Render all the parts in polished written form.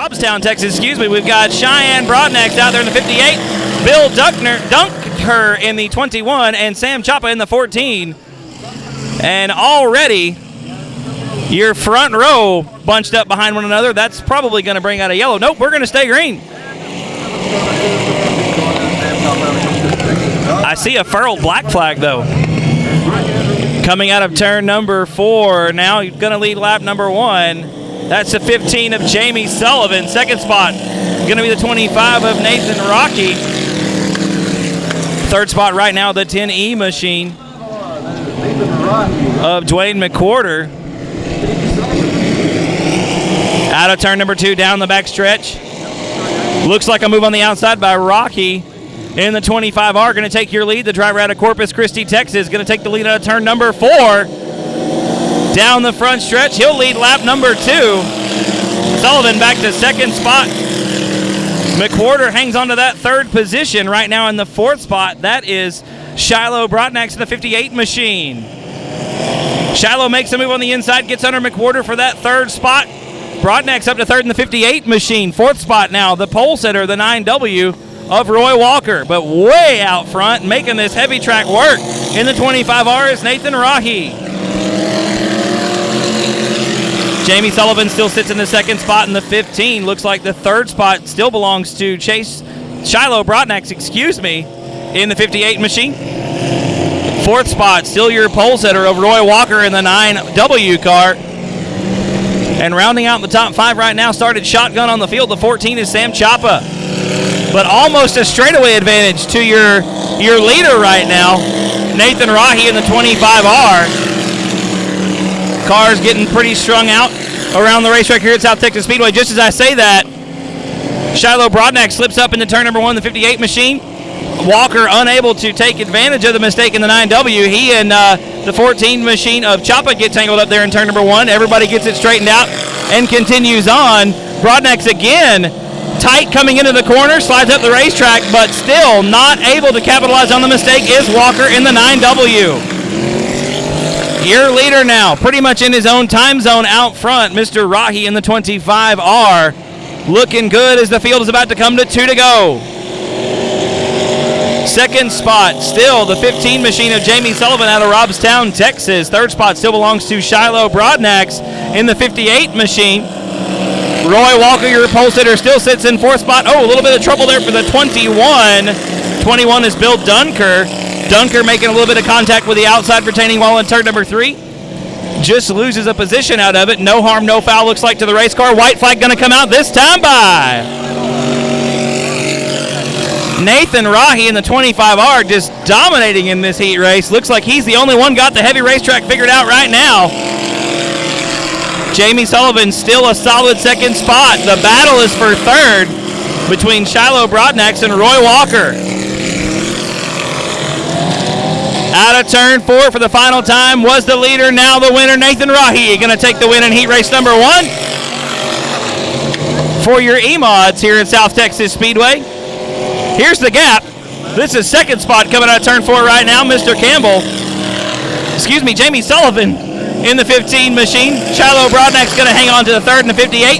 Robstown, Texas, we've got Cheyenne Broadnax out there in the 58, Bill Dunker in the 21, and Sam Chapa in the 14. And already your front row bunched up behind one another. That's probably going to bring out a yellow. Nope, we're going to stay green. I see a furled black flag, though. Coming out of turn number 4, now you're going to lead lap number 1. That's the 15 of Jamie Sullivan. Second spot going to be the 25 of Nathan Rocky. Third spot right now, the 10E machine of Dwayne McWhorter. Out of turn number 2, down the back stretch. Looks like a move on the outside by Rocky in the 25R. Going to take your lead. The driver out of Corpus Christi, Texas, going to take the lead out of turn number 4. Down the front stretch, he'll lead lap number 2. Sullivan back to second spot. McWhorter hangs on to that third position right now in the 4th spot. That is Shiloh Broadnax in the 58 machine. Shiloh makes a move on the inside, gets under McWhorter for that 3rd spot. Broadnax up to 3rd in the 58 machine. 4th spot now, the pole sitter, the 9W of Roy Walker. But way out front, making this heavy track work in the 25R is Nathan Rahi. Jamie Sullivan still sits in the 2nd spot in the 15. Looks like the 3rd spot still belongs to Shiloh Broadnax, in the 58 machine. 4th spot, still your pole sitter of Roy Walker in the 9W car. And rounding out the top 5 right now, started shotgun on the field. The 14 is Sam Chapa. But almost a straightaway advantage to your leader right now, Nathan Rahi in the 25R. Cars getting pretty strung out around the racetrack here at South Texas Speedway. Just as I say that, Shiloh Broadnax slips up into turn number 1, the 58 machine. Walker unable to take advantage of the mistake in the 9W. He and the 14 machine of Chapa get tangled up there in turn number 1. Everybody gets it straightened out and continues on. Broadnax again tight coming into the corner, slides up the racetrack, but still not able to capitalize on the mistake is Walker in the 9W. Your leader now, pretty much in his own time zone out front, Mr. Rahi in the 25R. Looking good as the field is about to come to 2 to go. 2nd spot, still the 15 machine of Jamie Sullivan out of Robstown, Texas. 3rd spot still belongs to Shiloh Broadnax in the 58 machine. Roy Walker, your pole sitter, still sits in 4th spot. Oh, a little bit of trouble there for the 21. 21 is Bill Dunker. Dunker making a little bit of contact with the outside retaining wall in turn number 3. Just loses a position out of it. No harm, no foul, looks like to the race car. White flag going to come out this time by Nathan Rahi in the 25R, just dominating in this heat race. Looks like he's the only one got the heavy racetrack figured out right now. Jamie Sullivan still a solid 2nd spot. The battle is for 3rd between Shiloh Broadnax and Roy Walker. Out of turn 4 for the final time was the leader, now the winner, Nathan Rahi. Going to take the win in heat race number 1 for your Emods here at South Texas Speedway. Here's the gap. This is 2nd spot coming out of turn 4 right now. Jamie Sullivan in the 15 machine. Shiloh Broadnax going to hang on to the 3rd and the 58.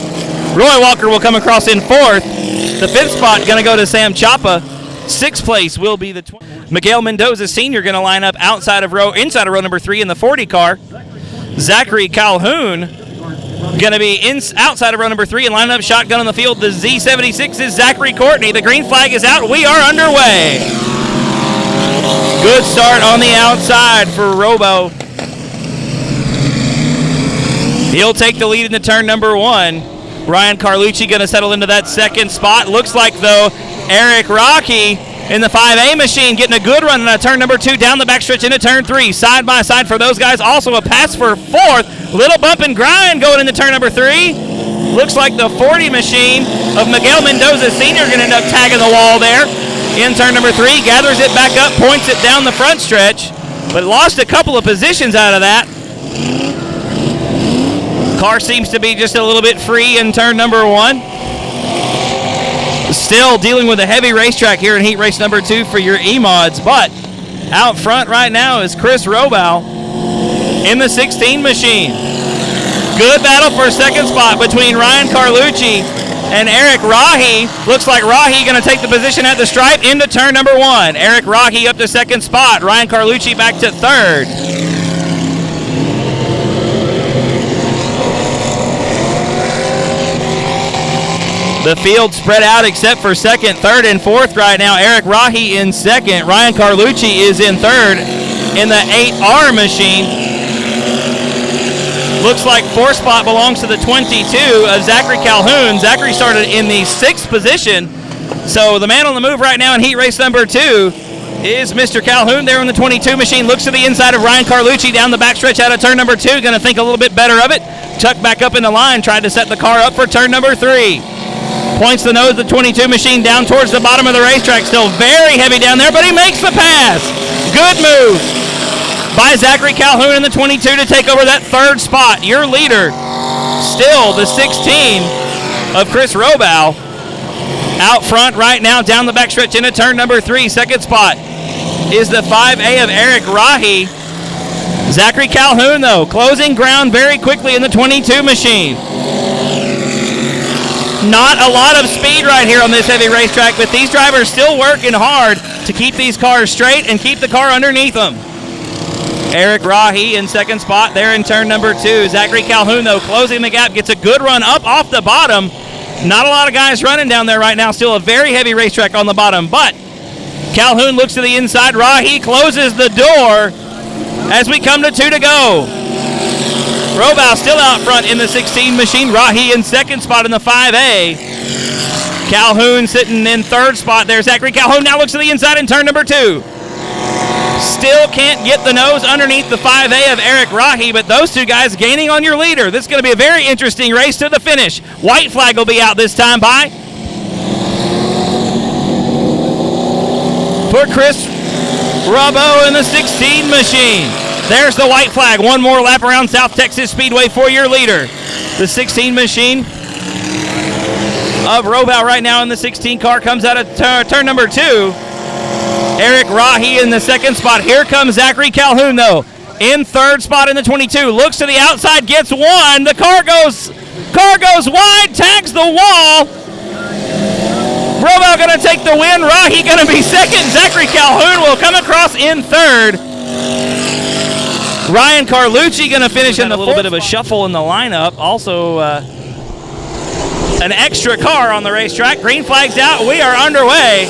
Roy Walker will come across in 4th. The 5th spot going to go to Sam Chapa. 6th place will be the Miguel Mendoza Sr. going to line up inside of row number 3 in the 40 car. Zachary Calhoun going to be outside of row number 3 and line up shotgun on the field. The Z76 is Zachary Courtney. The green flag is out. We are underway. Good start on the outside for Robo. He'll take the lead into turn number 1. Ryan Carlucci going to settle into that 2nd spot. Looks like, though, Eric Rocky in the 5A machine getting a good run on turn number 2 down the backstretch into turn 3. Side by side for those guys. Also a pass for 4th. Little bump and grind going into turn number 3. Looks like the 40 machine of Miguel Mendoza Sr. going to end up tagging the wall there in turn number 3. Gathers it back up, points it down the front stretch, but lost a couple of positions out of that. Car seems to be just a little bit free in turn number 1. Still dealing with a heavy racetrack here in heat race number 2 for your Emods, but out front right now is Chris Robow in the 16 machine. Good battle for 2nd spot between Ryan Carlucci And Eric Rahi, looks like Rahi going to take the position at the stripe into turn number 1. Eric Rahi up to second spot. Ryan Carlucci back to third. The field spread out except for second, third, and fourth right now. Eric Rahi in second. Ryan Carlucci is in third in the 8R machine. Looks like fourth spot belongs to the 22 of Zachary Calhoun. Zachary started in the 6th position. So the man on the move right now in heat race number 2 is Mr. Calhoun there in the 22 machine. Looks to the inside of Ryan Carlucci down the backstretch out of turn number 2. Going to think a little bit better of it. Tuck back up in the line. Tried to set the car up for turn number 3. Points the nose of the 22 machine down towards the bottom of the racetrack. Still very heavy down there, but he makes the pass. Good move by Zachary Calhoun in the 22 to take over that third spot. Your leader, still the 16 of Chris Robow. Out front right now, down the backstretch into turn number 3. Second spot is the 5A of Eric Rahi. Zachary Calhoun, though, closing ground very quickly in the 22 machine. Not a lot of speed right here on this heavy racetrack, but these drivers still working hard to keep these cars straight and keep the car underneath them. Eric Rahi in second spot there in turn number 2. Zachary Calhoun, though, closing the gap, gets a good run up off the bottom. Not a lot of guys running down there right now. Still a very heavy racetrack on the bottom, but Calhoun looks to the inside. Rahi closes the door as we come to 2 to go. Robow still out front in the 16 machine. Rahi in second spot in the 5A. Calhoun sitting in third spot there. Zachary Calhoun now looks to the inside in turn number 2. Still can't get the nose underneath the 5A of Eric Rahi, but those two guys gaining on your leader. This is going to be a very interesting race to the finish. White flag will be out this time by for Chris Robow in the 16 machine. There's the white flag. One more lap around South Texas Speedway for your leader. The 16 machine of Robow right now in the 16 car comes out of turn number 2. Eric Rahi in the second spot. Here comes Zachary Calhoun, though, in third spot in the 22. Looks to the outside, gets one. The car goes wide, tags the wall. Robow going to take the win. Rahi going to be second. Zachary Calhoun will come across in third. Ryan Carlucci going to finish in a little bit of a shuffle in the lineup. Also, an extra car on the racetrack. Green flag's out. We are underway.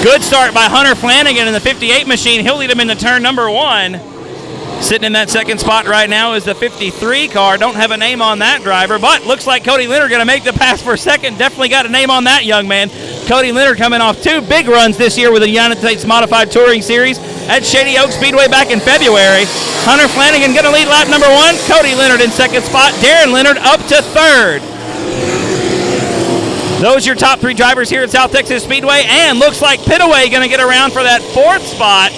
Good start by Hunter Flanagan in the 58 machine. He'll lead him into turn number 1. Sitting in that second spot right now is the 53 car. Don't have a name on that driver, but looks like Cody Leonard going to make the pass for second. Definitely got a name on that young man. Cody Leonard coming off 2 big runs this year with the United States Modified Touring Series at Shady Oak Speedway back in February. Hunter Flanagan going to lead lap number 1. Cody Leonard in second spot. Darren Leonard up to third. Those are your top 3 drivers here at South Texas Speedway, and looks like Pitaway going to get around for that 4th spot.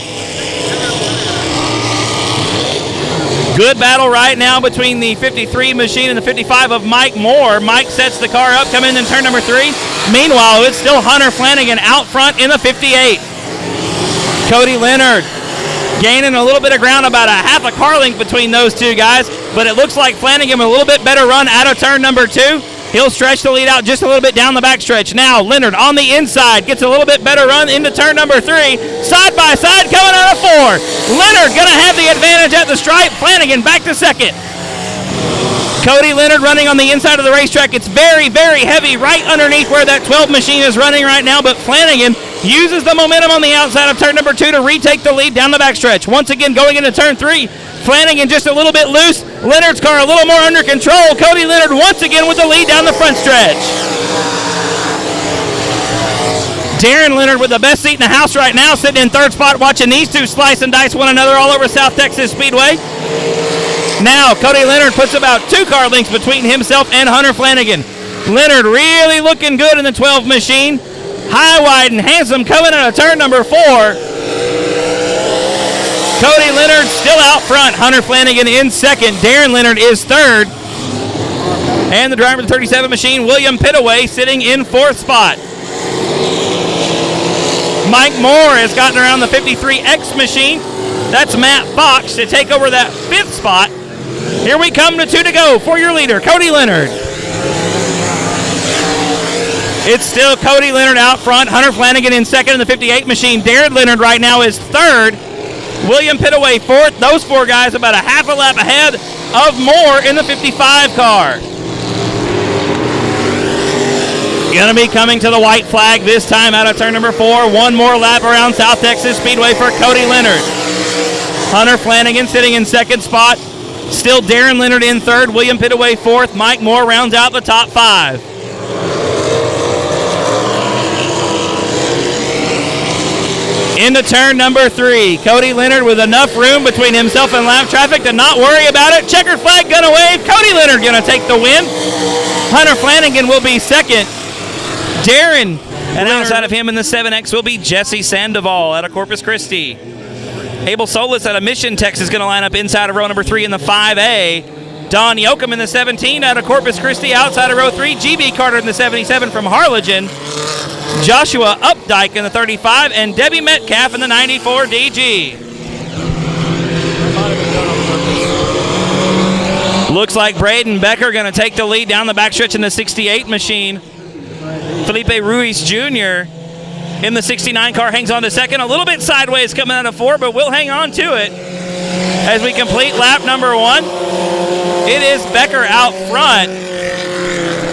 Good battle right now between the 53 machine and the 55 of Mike Moore. Mike sets the car up, coming in turn number 3. Meanwhile, it's still Hunter Flanagan out front in the 58. Cody Leonard gaining a little bit of ground, about a half a car length between those two guys, but it looks like Flanagan with a little bit better run out of turn number 2. He'll stretch the lead out just a little bit down the backstretch. Now Leonard on the inside gets a little bit better run into turn number 3. Side by side coming out of 4. Leonard going to have the advantage at the stripe. Flanagan back to second. Cody Leonard running on the inside of the racetrack. It's very, very heavy right underneath where that 12 machine is running right now, but Flanagan uses the momentum on the outside of turn number 2 to retake the lead down the backstretch. Once again going into turn 3. Flanagan just a little bit loose. Leonard's car a little more under control. Cody Leonard once again with the lead down the front stretch. Darren Leonard with the best seat in the house right now, sitting in third spot watching these two slice and dice one another all over South Texas Speedway. Now Cody Leonard puts about 2 car lengths between himself and Hunter Flanagan. Leonard really looking good in the 12 machine. High, wide, and handsome coming out of turn number 4. Cody Leonard still out front. Hunter Flanagan in second. Darren Leonard is third. And the driver of the 37 machine, William Pitaway, sitting in 4th spot. Mike Moore has gotten around the 53X machine. That's Matt Fox to take over that 5th spot. Here we come to 2 to go for your leader, Cody Leonard. It's still Cody Leonard out front. Hunter Flanagan in second in the 58 machine. Darren Leonard right now is third. William Pittaway fourth. Those 4 guys about a half a lap ahead of Moore in the 55 car. Gonna be coming to the white flag this time out of turn number 4. One more lap around South Texas Speedway for Cody Leonard. Hunter Flanagan sitting in second spot. Still Darren Leonard in third. William Pittaway fourth. Mike Moore rounds out the top 5. Into turn number 3. Cody Leonard with enough room between himself and lap traffic to not worry about it. Checkered flag gonna wave. Cody Leonard gonna take the win. Hunter Flanagan will be second. Darren, and outside of him in the 7X will be Jesse Sandoval out of Corpus Christi. Abel Solis out of Mission, Texas, going to line up inside of row number 3 in the 5A. Don Yoakum in the 17 out of Corpus Christi. Outside of row 3, GB Carter in the 77 from Harlingen. Joshua Updike in the 35, and Debbie Metcalf in the 94 DG. Looks like Braden Becker going to take the lead down the backstretch in the 68 machine. Felipe Ruiz Jr. in the 69 car hangs on to second. A little bit sideways coming out of 4, but we'll hang on to it as we complete lap number 1. It is Becker out front.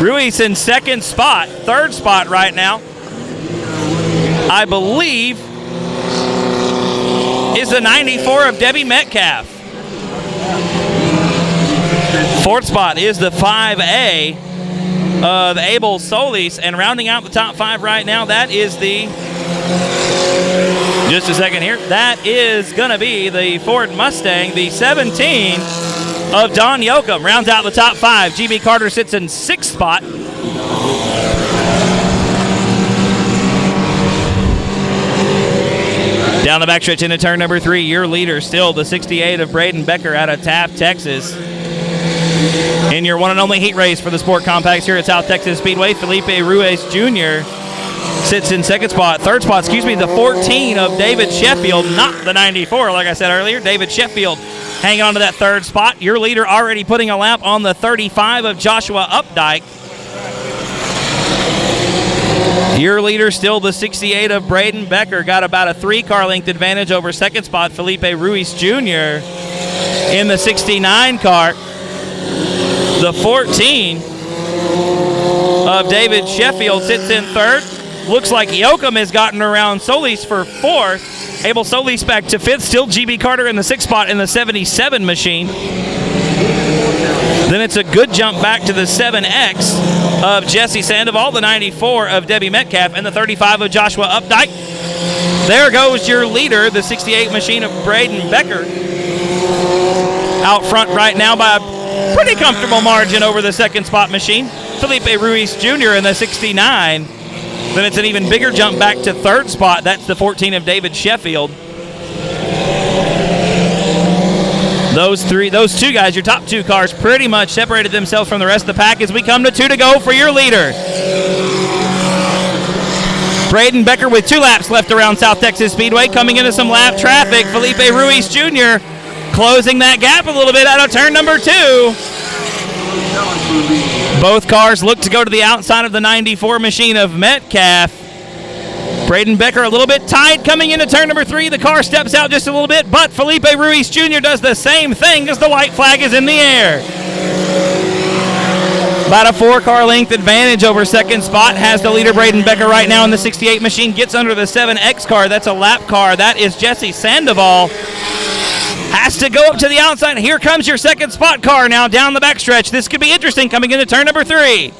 Ruiz in second spot, third spot right now. I believe is the 94 of Debbie Metcalf. Fourth spot is the 5A of Abel Solis, and rounding out the top 5 right now, that is the, just a second here, that is going to be the Ford Mustang, the 17 of Don Yoakum. Rounds out the top 5. GB Carter sits in 6th spot. Down the backstretch into turn number 3, your leader still the 68 of Braden Becker out of Taft, Texas. In your one and only heat race for the Sport Compacts here at South Texas Speedway, Felipe Ruiz Jr. sits in second spot. Third spot, the 14 of David Sheffield, not the 94, like I said earlier. David Sheffield hanging on to that third spot. Your leader already putting a lap on the 35 of Joshua Updike. Your leader still the 68 of Braden Becker. Got about a 3-car length advantage over second spot Felipe Ruiz Jr. in the 69 car. The 14 of David Sheffield sits in third. Looks like Yoakum has gotten around Solis for fourth. Abel Solis back to fifth. Still GB Carter in the 6th spot in the 77 machine. Then it's a good jump back to the 7X of Jesse Sandoval, the 94 of Debbie Metcalf, and the 35 of Joshua Updike. There goes your leader, the 68 machine of Braden Becker. Out front right now by a pretty comfortable margin over the second spot machine. Felipe Ruiz Jr. in the 69. Then it's an even bigger jump back to third spot. That's the 14 of David Sheffield. Those two guys, your top 2 cars, pretty much separated themselves from the rest of the pack as we come to 2 to go for your leader. Braden Becker with 2 laps left around South Texas Speedway. Coming into some lap traffic, Felipe Ruiz Jr. closing that gap a little bit out of turn number 2. Both cars look to go to the outside of the 94 machine of Metcalf. Braden Becker a little bit tight coming into turn number 3. The car steps out just a little bit, but Felipe Ruiz Jr. does the same thing as the white flag is in the air. About a 4-car length advantage over second spot has the leader Braden Becker right now in the 68 machine. Gets under the 7X car. That's a lap car. That is Jesse Sandoval. Has to go up to the outside. Here comes your second spot car now down the backstretch. This could be interesting coming into turn number 3.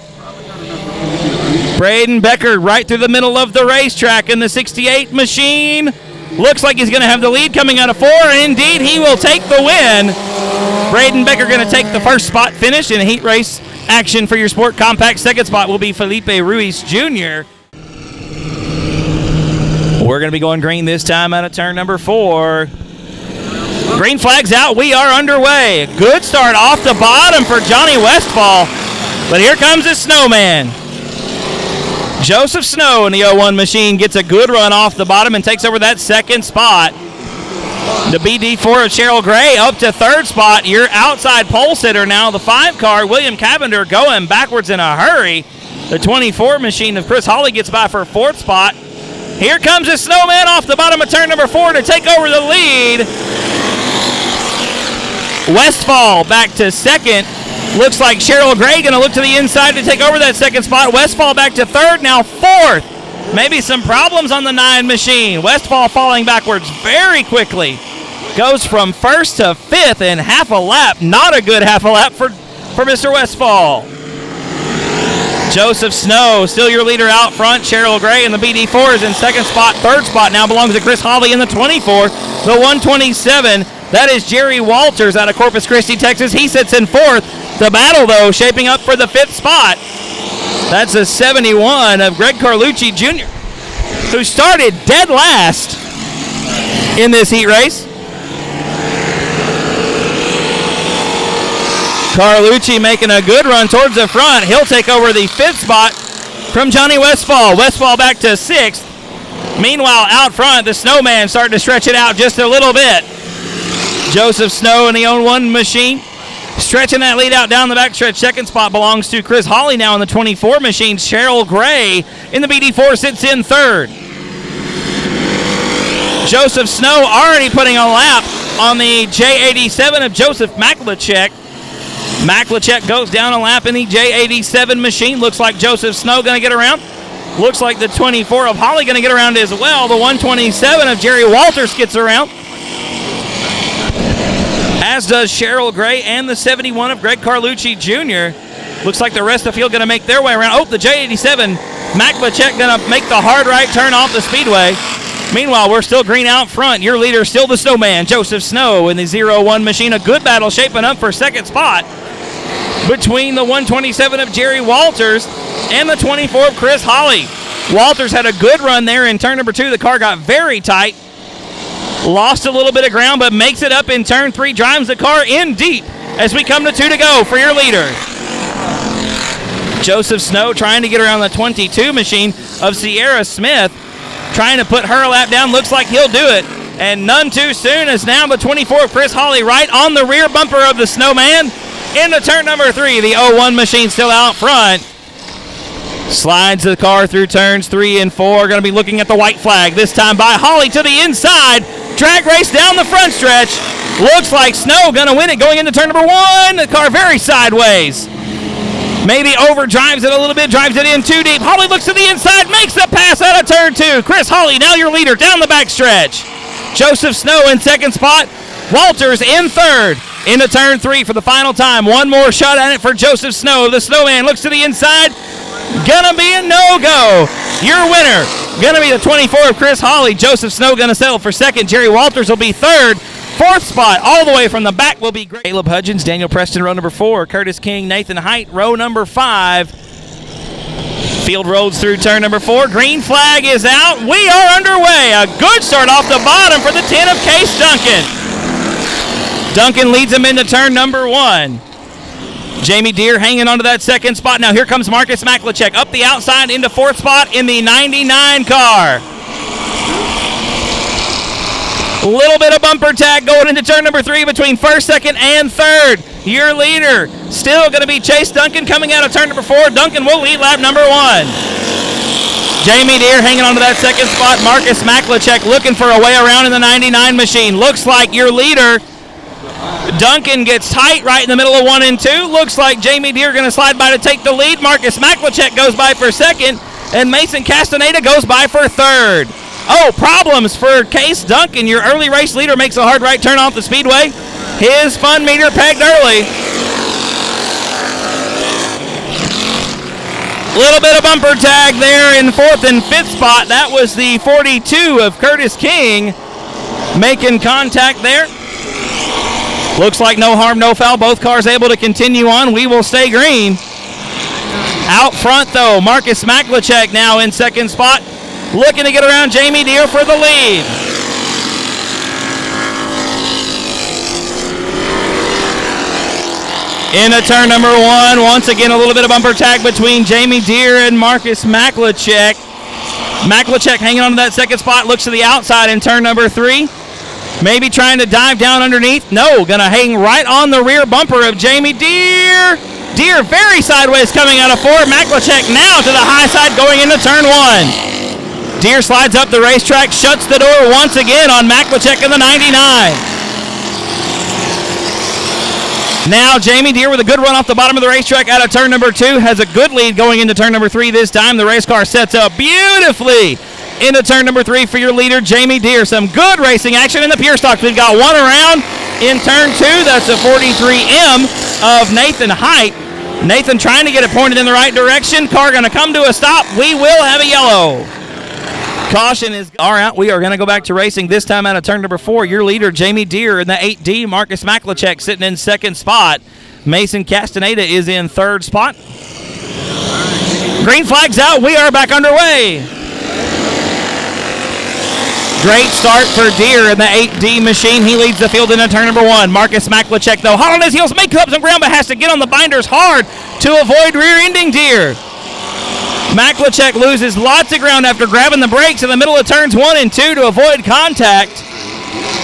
Braden Becker right through the middle of the racetrack in the 68 machine. Looks like he's going to have the lead coming out of 4, and indeed he will take the win. Braden Becker going to take the first spot finish in heat race action for your Sport Compact. Second spot will be Felipe Ruiz Jr. We're going to be going green this time out of turn number 4. Green flag's out. We are underway. Good start off the bottom for Johnny Westfall. But here comes the snowman. Joseph Snow in the 01 machine gets a good run off the bottom and takes over that second spot. The BD4 of Cheryl Gray up to third spot. Your outside pole sitter now, the 5 car, William Cavender, going backwards in a hurry. The 24 machine of Chris Hawley gets by for fourth spot. Here comes the Snowman off the bottom of turn number 4 to take over the lead. Westfall back to second. Looks like Cheryl Gray going to look to the inside to take over that second spot. Westfall back to third, now fourth. Maybe some problems on the 9 machine. Westfall falling backwards very quickly. Goes from first to fifth in half a lap. Not a good half a lap for Mr. Westfall. Joseph Snow, still your leader out front. Cheryl Gray in the BD4 is in second spot. Third spot now belongs to Chris Hawley in the 24. The 127, that is Jerry Walters out of Corpus Christi, Texas. He sits in fourth. The battle, though, shaping up for the fifth spot. That's a 71 of Greg Carlucci Jr., who started dead last in this heat race. Carlucci making a good run towards the front. He'll take over the fifth spot from Johnny Westfall. Westfall back to sixth. Meanwhile, out front, the Snowman starting to stretch it out just a little bit. Joseph Snow in the 01 machine, stretching that lead out down the backstretch. Second spot belongs to Chris Hawley now in the 24 machine. Cheryl Gray in the BD4 sits in third. Joseph Snow already putting a lap on the J87 of Joseph Maklachek. Maklachek goes down a lap in the J87 machine. Looks like Joseph Snow going to get around. Looks like the 24 of Holly going to get around as well. The 127 of Jerry Walters gets around, as does Cheryl Gray and the 71 of Greg Carlucci Jr. Looks like the rest of the field going to make their way around. Oh, the J87, Maklachek going to make the hard right turn off the speedway. Meanwhile, we're still green out front. Your leader still the Snowman, Joseph Snow in the 01 machine. A good battle shaping up for second spot between the 127 of Jerry Walters and the 24 of Chris Hawley. Walters had a good run there in turn number 2. The car got very tight. Lost a little bit of ground, but makes it up in turn 3. Drives the car in deep as we come to 2 to go for your leader. Joseph Snow trying to get around the 22 machine of Sierra Smith. Trying to put her lap down. Looks like he'll do it. And none too soon as now the 24 of Chris Hawley right on the rear bumper of the Snowman. Into turn number 3. The 01 machine still out front. Slides the car through turns 3 and 4. Going to be looking at the white flag. This time by Hawley to the inside. Drag race down the front stretch. Looks like Snow going to win it going into turn number 1. The car very sideways. Maybe overdrives it a little bit. Drives it in too deep. Hawley looks to the inside. Makes the pass out of turn 2. Chris Hawley now your leader down the back stretch. Joseph Snow in second spot. Walters in third. Into turn 3 for the final time. One more shot at it for Joseph Snow. The Snowman looks to the inside. Gonna be a no-go. Your winner gonna be the 24 of Chris Hawley. Joseph Snow gonna settle for second. Jerry Walters will be third. Fourth spot all the way from the back will be great. Caleb Hudgens, Daniel Preston, row number 4. Curtis King, Nathan Height, row number 5. Field rolls through turn number 4. Green flag is out. We are underway. A good start off the bottom for the 10 of Case Duncan. Duncan leads him into turn number 1. Jamie Deere hanging onto that second spot. Now here comes Marcus Maklachek up the outside into fourth spot in the 99 car. A little bit of bumper tag going into turn number 3 between first, second, and third. Your leader still going to be Chase Duncan coming out of turn number 4. Duncan will lead lap number 1. Jamie Deere hanging onto that second spot. Marcus Maklachek looking for a way around in the 99 machine. Looks like your leader Duncan gets tight right in the middle of 1 and 2. Looks like Jamie Deere going to slide by to take the lead. Marcus Maklachek goes by for second, and Mason Castaneda goes by for third. Oh, problems for Case Duncan. Your early race leader makes a hard right turn off the speedway. His fun meter pegged early. Little bit of bumper tag there in fourth and fifth spot. That was the 42 of Curtis King making contact there. Looks like no harm, no foul. Both cars able to continue on. We will stay green. Out front, though, Marcus Maklachek now in second spot. Looking to get around Jamie Deere for the lead. Into turn number 1. Once again, a little bit of bumper tag between Jamie Deere and Marcus Maklachek. Maklachek hanging on to that second spot. Looks to the outside in turn number 3. Maybe trying to dive down underneath. No, going to hang right on the rear bumper of Jamie Deere. Deere very sideways coming out of 4. Maklachek now to the high side going into turn 1. Deere slides up the racetrack, shuts the door once again on Maklachek in the 99. Now Jamie Deere with a good run off the bottom of the racetrack out of turn number 2. Has a good lead going into turn number 3 this time. The race car sets up beautifully into turn number 3 for your leader, Jamie Deere. Some good racing action in the pure stocks. We've got one around in turn 2. That's a 43M of Nathan Height. Nathan trying to get it pointed in the right direction. Car going to come to a stop. We will have a yellow. Caution is all right. We are going to go back to racing this time out of turn number 4. Your leader, Jamie Deere, in the 8D. Marcus Maklachek sitting in second spot. Mason Castaneda is in third spot. Green flag's out. We are back underway. Great start for Deere in the 8D machine. He leads the field into turn number 1. Marcus Maklachek, though, hot on his heels, makes up some ground, but has to get on the binders hard to avoid rear-ending Deere. Maklachek loses lots of ground after grabbing the brakes in the middle of turns 1 and 2 to avoid contact.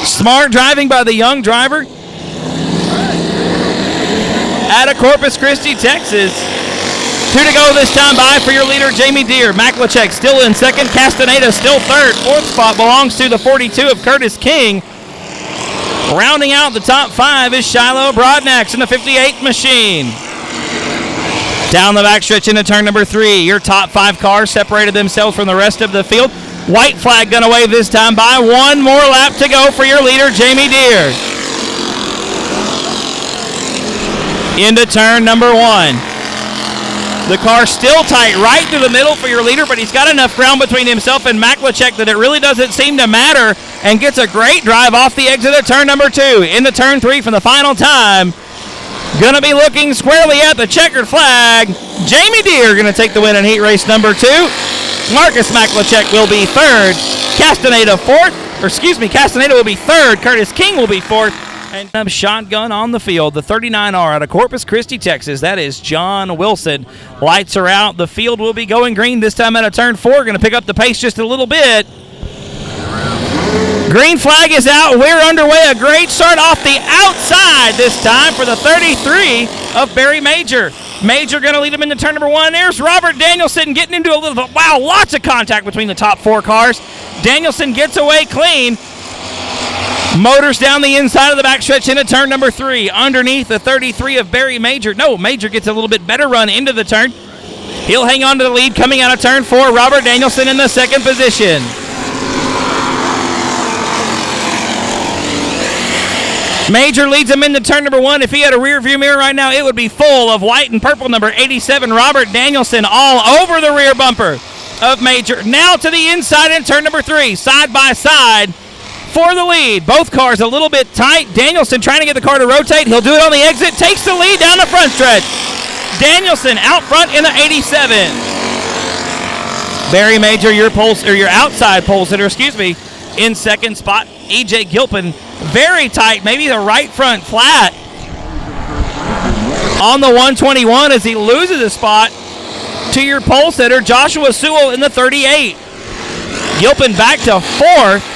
Smart driving by the young driver out of Corpus Christi, Texas. 2 to go this time by for your leader, Jamie Deere. Maklachek still in second. Castaneda still third. Fourth spot belongs to the 42 of Curtis King. Rounding out the top 5 is Shiloh Broadnax in the 58 machine. Down the backstretch into turn number 3. Your top 5 cars separated themselves from the rest of the field. White flag gonna wave this time by. One more lap to go for your leader, Jamie Deere. Into turn number 1. The car still tight right through the middle for your leader, but he's got enough ground between himself and Maklachek that it really doesn't seem to matter, and gets a great drive off the exit of turn number 2. Into turn 3 for the final time. Gonna be looking squarely at the checkered flag. Jamie Deere gonna take the win in heat race number 2. Marcus Maklachek will be third. Castaneda will be third. Curtis King will be fourth. And shotgun on the field, the 39R out of Corpus Christi, Texas. That is John Wilson. Lights are out. The field will be going green this time out of turn 4. Going to pick up the pace just a little bit. Green flag is out. We're underway. A great start off the outside this time for the 33 of Barry Major. Major going to lead him into turn number 1. There's Robert Danielson getting into a little, wow, lots of contact between the top 4 cars. Danielson gets away clean. Motors down the inside of the backstretch into turn number 3. Underneath the 33 of Barry Major. No, Major gets a little bit better run into the turn. He'll hang on to the lead coming out of turn 4. Robert Danielson in the second position. Major leads him into turn number 1. If he had a rear view mirror right now, it would be full of white and purple. Number 87, Robert Danielson, all over the rear bumper of Major. Now to the inside in turn number 3. Side by side for the lead. Both cars a little bit tight. Danielson trying to get the car to rotate. He'll do it on the exit. Takes the lead down the front stretch. Danielson out front in the 87. Barry Major, your outside pole sitter, in second spot. E.J. Gilpin, very tight, maybe the right front flat on the 121 as he loses a spot to your pole sitter, Joshua Sewell in the 38. Gilpin back to 4th.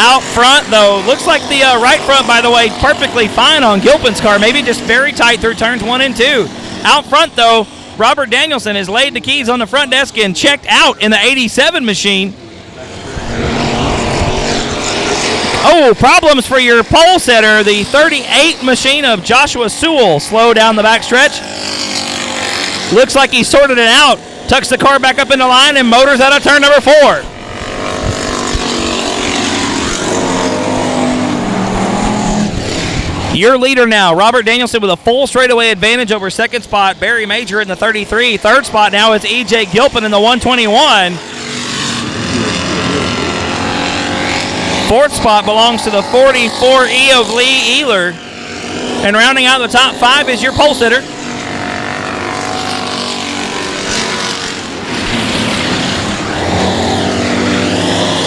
Out front, though, looks like the right front, by the way, perfectly fine on Gilpin's car. Maybe just very tight through turns 1 and 2. Out front, though, Robert Danielson has laid the keys on the front desk and checked out in the 87 machine. Oh, problems for your pole setter. The 38 machine of Joshua Sewell slow down the backstretch. Looks like he sorted it out. Tucks the car back up into line and motors out of turn number 4. Your leader now, Robert Danielson with a full straightaway advantage over second spot, Barry Major in the 33. Third spot now is E.J. Gilpin in the 121. Fourth spot belongs to the 44E of Lee Ehler. And rounding out the top 5 is your pole sitter.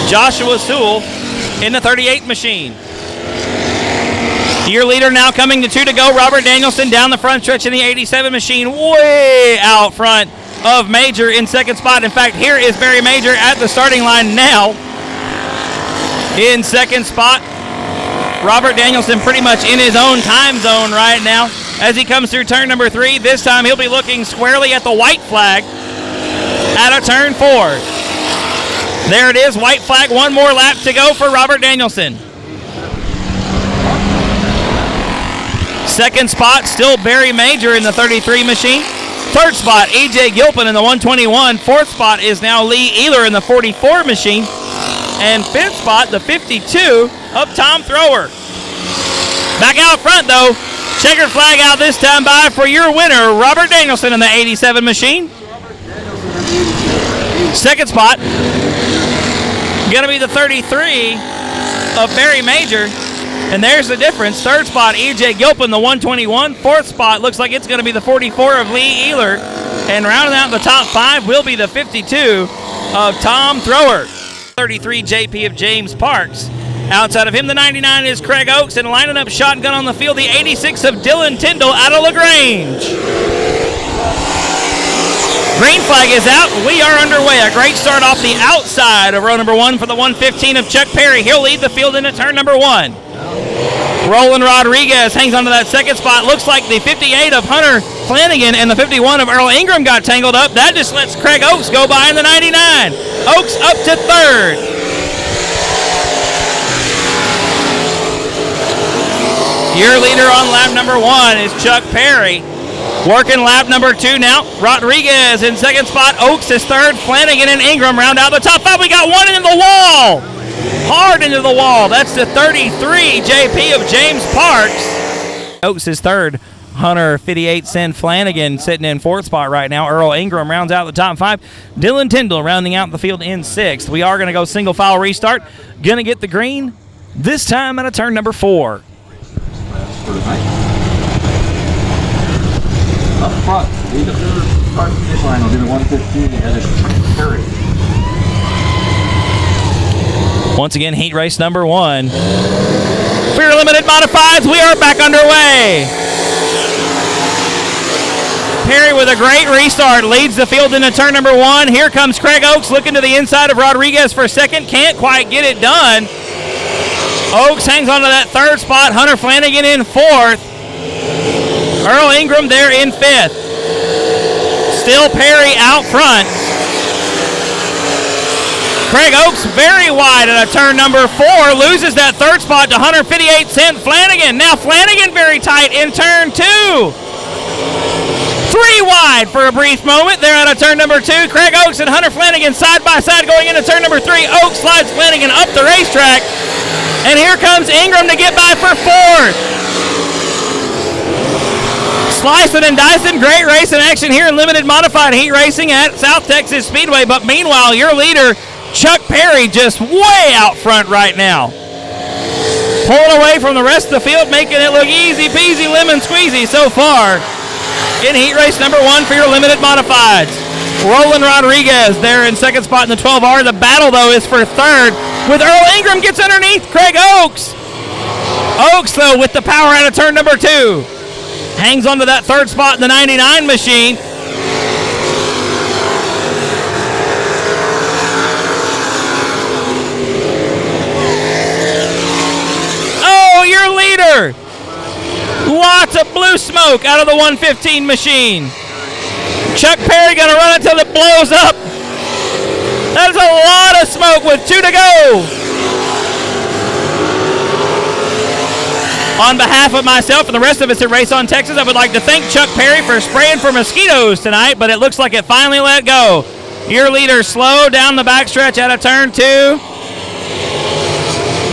Joshua Sewell in the 38 machine. Your leader now coming to 2 to go. Robert Danielson down the front stretch in the 87 machine, way out front of Major in second spot. In fact, here is Barry Major at the starting line now. In second spot, Robert Danielson pretty much in his own time zone right now as he comes through turn number 3. This time he'll be looking squarely at the white flag out of turn 4. There it is, white flag, one more lap to go for Robert Danielson. Second spot, still Barry Major in the 33 machine. Third spot, E.J. Gilpin in the 121. Fourth spot is now Lee Ehler in the 44 machine. And fifth spot, the 52 of Tom Thrower. Back out front, though. Checkered flag out this time by for your winner, Robert Danielson in the 87 machine. Second spot, going to be the 33 of Barry Major. And there's the difference. Third spot, E.J. Gilpin, the 121. Fourth spot looks like it's going to be the 44 of Lee Ehler. And rounding out the top 5 will be the 52 of Tom Thrower. 33 JP of James Parks. Outside of him, the 99 is Craig Oakes. And lining up shotgun on the field, the 86 of Dylan Tyndall out of LaGrange. Green flag is out. We are underway. A great start off the outside of row number 1 for the 115 of Chuck Perry. He'll lead the field into turn number 1. Roland Rodriguez hangs onto that second spot. Looks like the 58 of Hunter Flanagan and the 51 of Earl Ingram got tangled up. That just lets Craig Oakes go by in the 99. Oakes up to third. Your leader on lap number 1 is Chuck Perry. Working lap number 2 now. Rodriguez in second spot. Oakes is third. Flanagan and Ingram round out the top 5. We got one into the wall. Hard into the wall. That's the 33 JP of James Parks. Oakes is third. Hunter 58 Sen Flanagan sitting in fourth spot right now. Earl Ingram rounds out the top 5. Dylan Tyndall rounding out the field in sixth. We are going to go single file restart. Going to get the green this time out of turn number 4. Up front, lead the start finish line will be the 115 and it's Perry. Once again, heat race number 1. For your limited modifieds, we are back underway. Perry with a great restart leads the field into turn number 1. Here comes Craig Oakes looking to the inside of Rodriguez for second. Can't quite get it done. Oakes hangs onto that third spot. Hunter Flanagan in fourth. Earl Ingram there in fifth. Still Perry out front. Craig Oakes very wide at a turn number 4. Loses that third spot to Hunter 58 Cent Flanagan. Now Flanagan very tight in turn 2. 3 wide for a brief moment. They're out of turn number 2. Craig Oakes and Hunter Flanagan side by side going into turn number 3. Oakes slides Flanagan up the racetrack. And here comes Ingram to get by for fourth. Slicing and dicing, great racing action here in limited modified heat racing at South Texas Speedway. But meanwhile, your leader, Chuck Perry, just way out front right now. Pulling away from the rest of the field, making it look easy peasy lemon squeezy so far in heat race number 1 for your limited modifieds. Roland Rodriguez there in second spot in the 12R. The battle, though, is for third with Earl Ingram gets underneath Craig Oakes. Oakes, though, with the power out of turn number 2. Hangs onto that third spot in the 99 machine. Oh, your leader. Lots of blue smoke out of the 115 machine. Chuck Perry going to run it until it blows up. That's a lot of smoke with 2 to go. On behalf of myself and the rest of us at Race on Texas, I would like to thank Chuck Perry for spraying for mosquitoes tonight, but it looks like it finally let go. Your leader slow down the backstretch out of turn 2.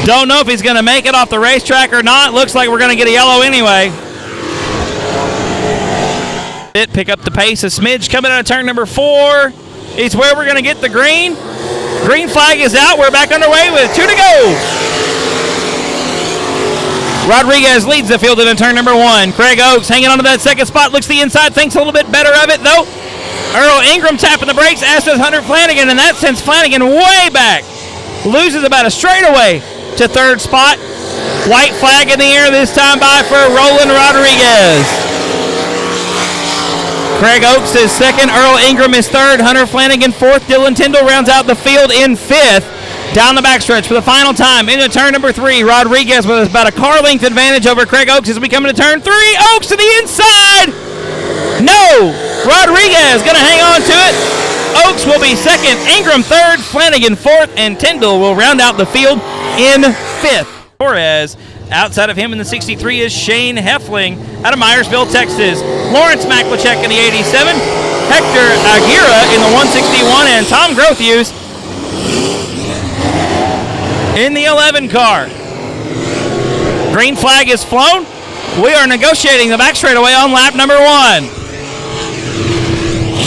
Don't know if he's going to make it off the racetrack or not. Looks like we're going to get a yellow anyway. Pick up the pace. A smidge coming out of turn number 4. It's where we're going to get the green. Green flag is out. We're back underway with 2 to go. Rodriguez leads the field in turn number 1. Craig Oakes hanging onto that second spot. Looks the inside. Thinks a little bit better of it, though. Earl Ingram tapping the brakes, as does Hunter Flanagan. And that sends Flanagan way back. Loses about a straightaway to third spot. White flag in the air this time by for Roland Rodriguez. Craig Oakes is second. Earl Ingram is third. Hunter Flanagan fourth. Dylan Tyndall rounds out the field in fifth. Down the backstretch for the final time into turn number 3. Rodriguez with about a car length advantage over Craig Oaks as we come into turn 3. Oaks to the inside. No. Rodriguez going to hang on to it. Oaks will be second. Ingram third. Flanagan fourth. And Tyndall will round out the field in fifth. Torres. Outside of him in the 63 is Shane Heffling out of Myersville, Texas. Lawrence Maklachek in the 87. Hector Aguirre in the 161. And Tom Grothuse in the 11 car. Green flag is flown. We are negotiating the back straightaway on lap number 1.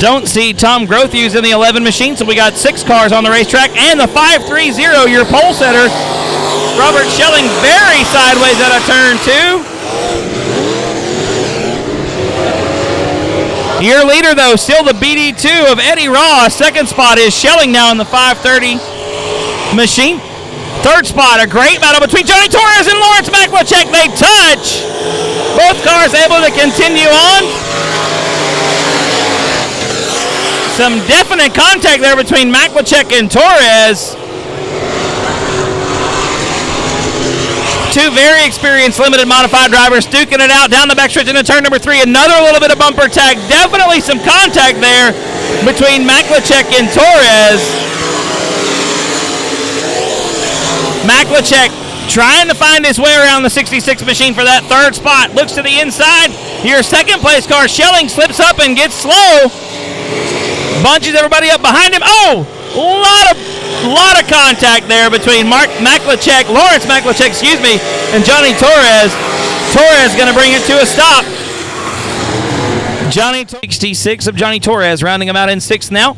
Don't see Tom Grothuse in the 11 machine, so we got 6 cars on the racetrack. And the 530, your pole setter, Robert Schelling, very sideways out of turn 2. Your leader, though, still the BD2 of Eddie Ross. Second spot is Schelling now in the 530 machine. Third spot, a great battle between Johnny Torres and Lawrence Maklachek. They touch. Both cars able to continue on. Some definite contact there between Maklachek and Torres. Two very experienced limited modified drivers duking it out down the backstretch into turn number 3. Another little bit of bumper tag. Definitely some contact there between Maklachek and Torres. Maklachek trying to find his way around the 66 machine for that third spot. Looks to the inside. Your second place car, Schelling, slips up and gets slow. Bunches everybody up behind him. Oh, lot of contact there between Lawrence Maklachek, and Johnny Torres. Torres going to bring it to a stop. 66 of Johnny Torres, rounding him out in 6th now.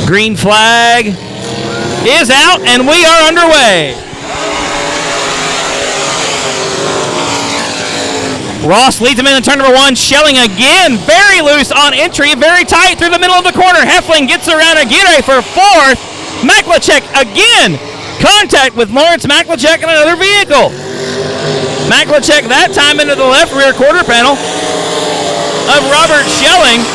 Green flag is out, and we are underway. Ross leads him into turn number 1. Schelling again, very loose on entry, very tight through the middle of the corner. Heffling gets around Aguirre for 4th. Maklachek again, contact with Lawrence Maklachek in another vehicle. Maklachek that time into the left rear quarter panel of Robert Schelling.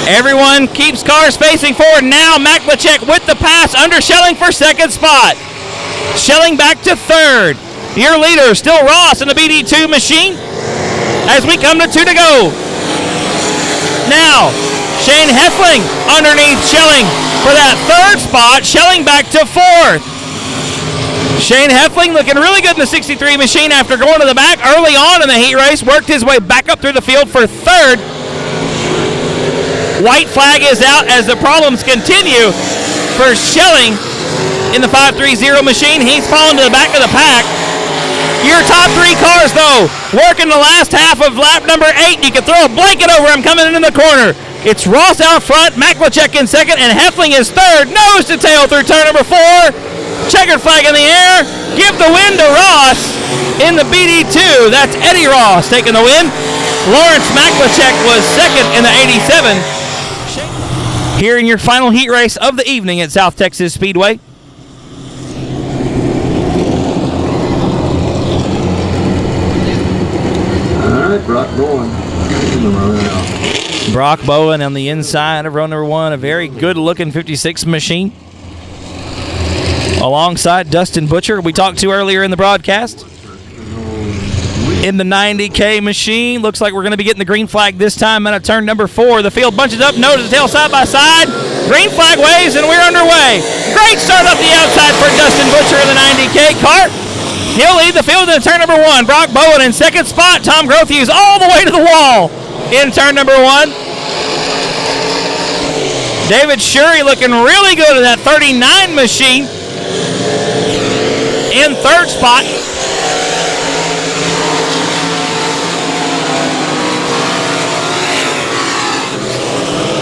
Everyone keeps cars facing forward. Now Maklachek with the pass under Schelling for second spot. Schelling back to third. Your leader still Ross in the BD2 machine as we come to 2 to go. Now Shane Heffling underneath Schelling for that third spot. Schelling back to 4th. Shane Heffling looking really good in the 63 machine after going to the back early on in the heat race. Worked his way back up through the field for 3rd. White flag is out as the problems continue for Schelling in the 530 machine. He's fallen to the back of the pack. Your top 3 cars, though, working the last half of lap number 8. You can throw a blanket over him coming in the corner. It's Ross out front, Maklachek in 2nd, and Heffling is 3rd. Nose to tail through turn number 4. Checkered flag in the air. Give the win to Ross in the BD2. That's Eddie Ross taking the win. Lawrence Maklachek was 2nd in the 87. Here in your final heat race of the evening at South Texas Speedway. Brock Bowen. Brock Bowen on the inside of row number 1. A very good-looking 56 machine. Alongside Dustin Butcher, we talked to earlier in the broadcast. In the 90K machine. Looks like we're going to be getting the green flag this time out of turn number 4. The field bunches up, nose to tail, side by side. Green flag waves, and we're underway. Great start up the outside for Dustin Butcher in the 90K car. He'll lead the field in turn number 1. Brock Bowen in 2nd spot. Tom Grothuse all the way to the wall in turn number 1. David Shurey looking really good at that 39 machine in 3rd spot.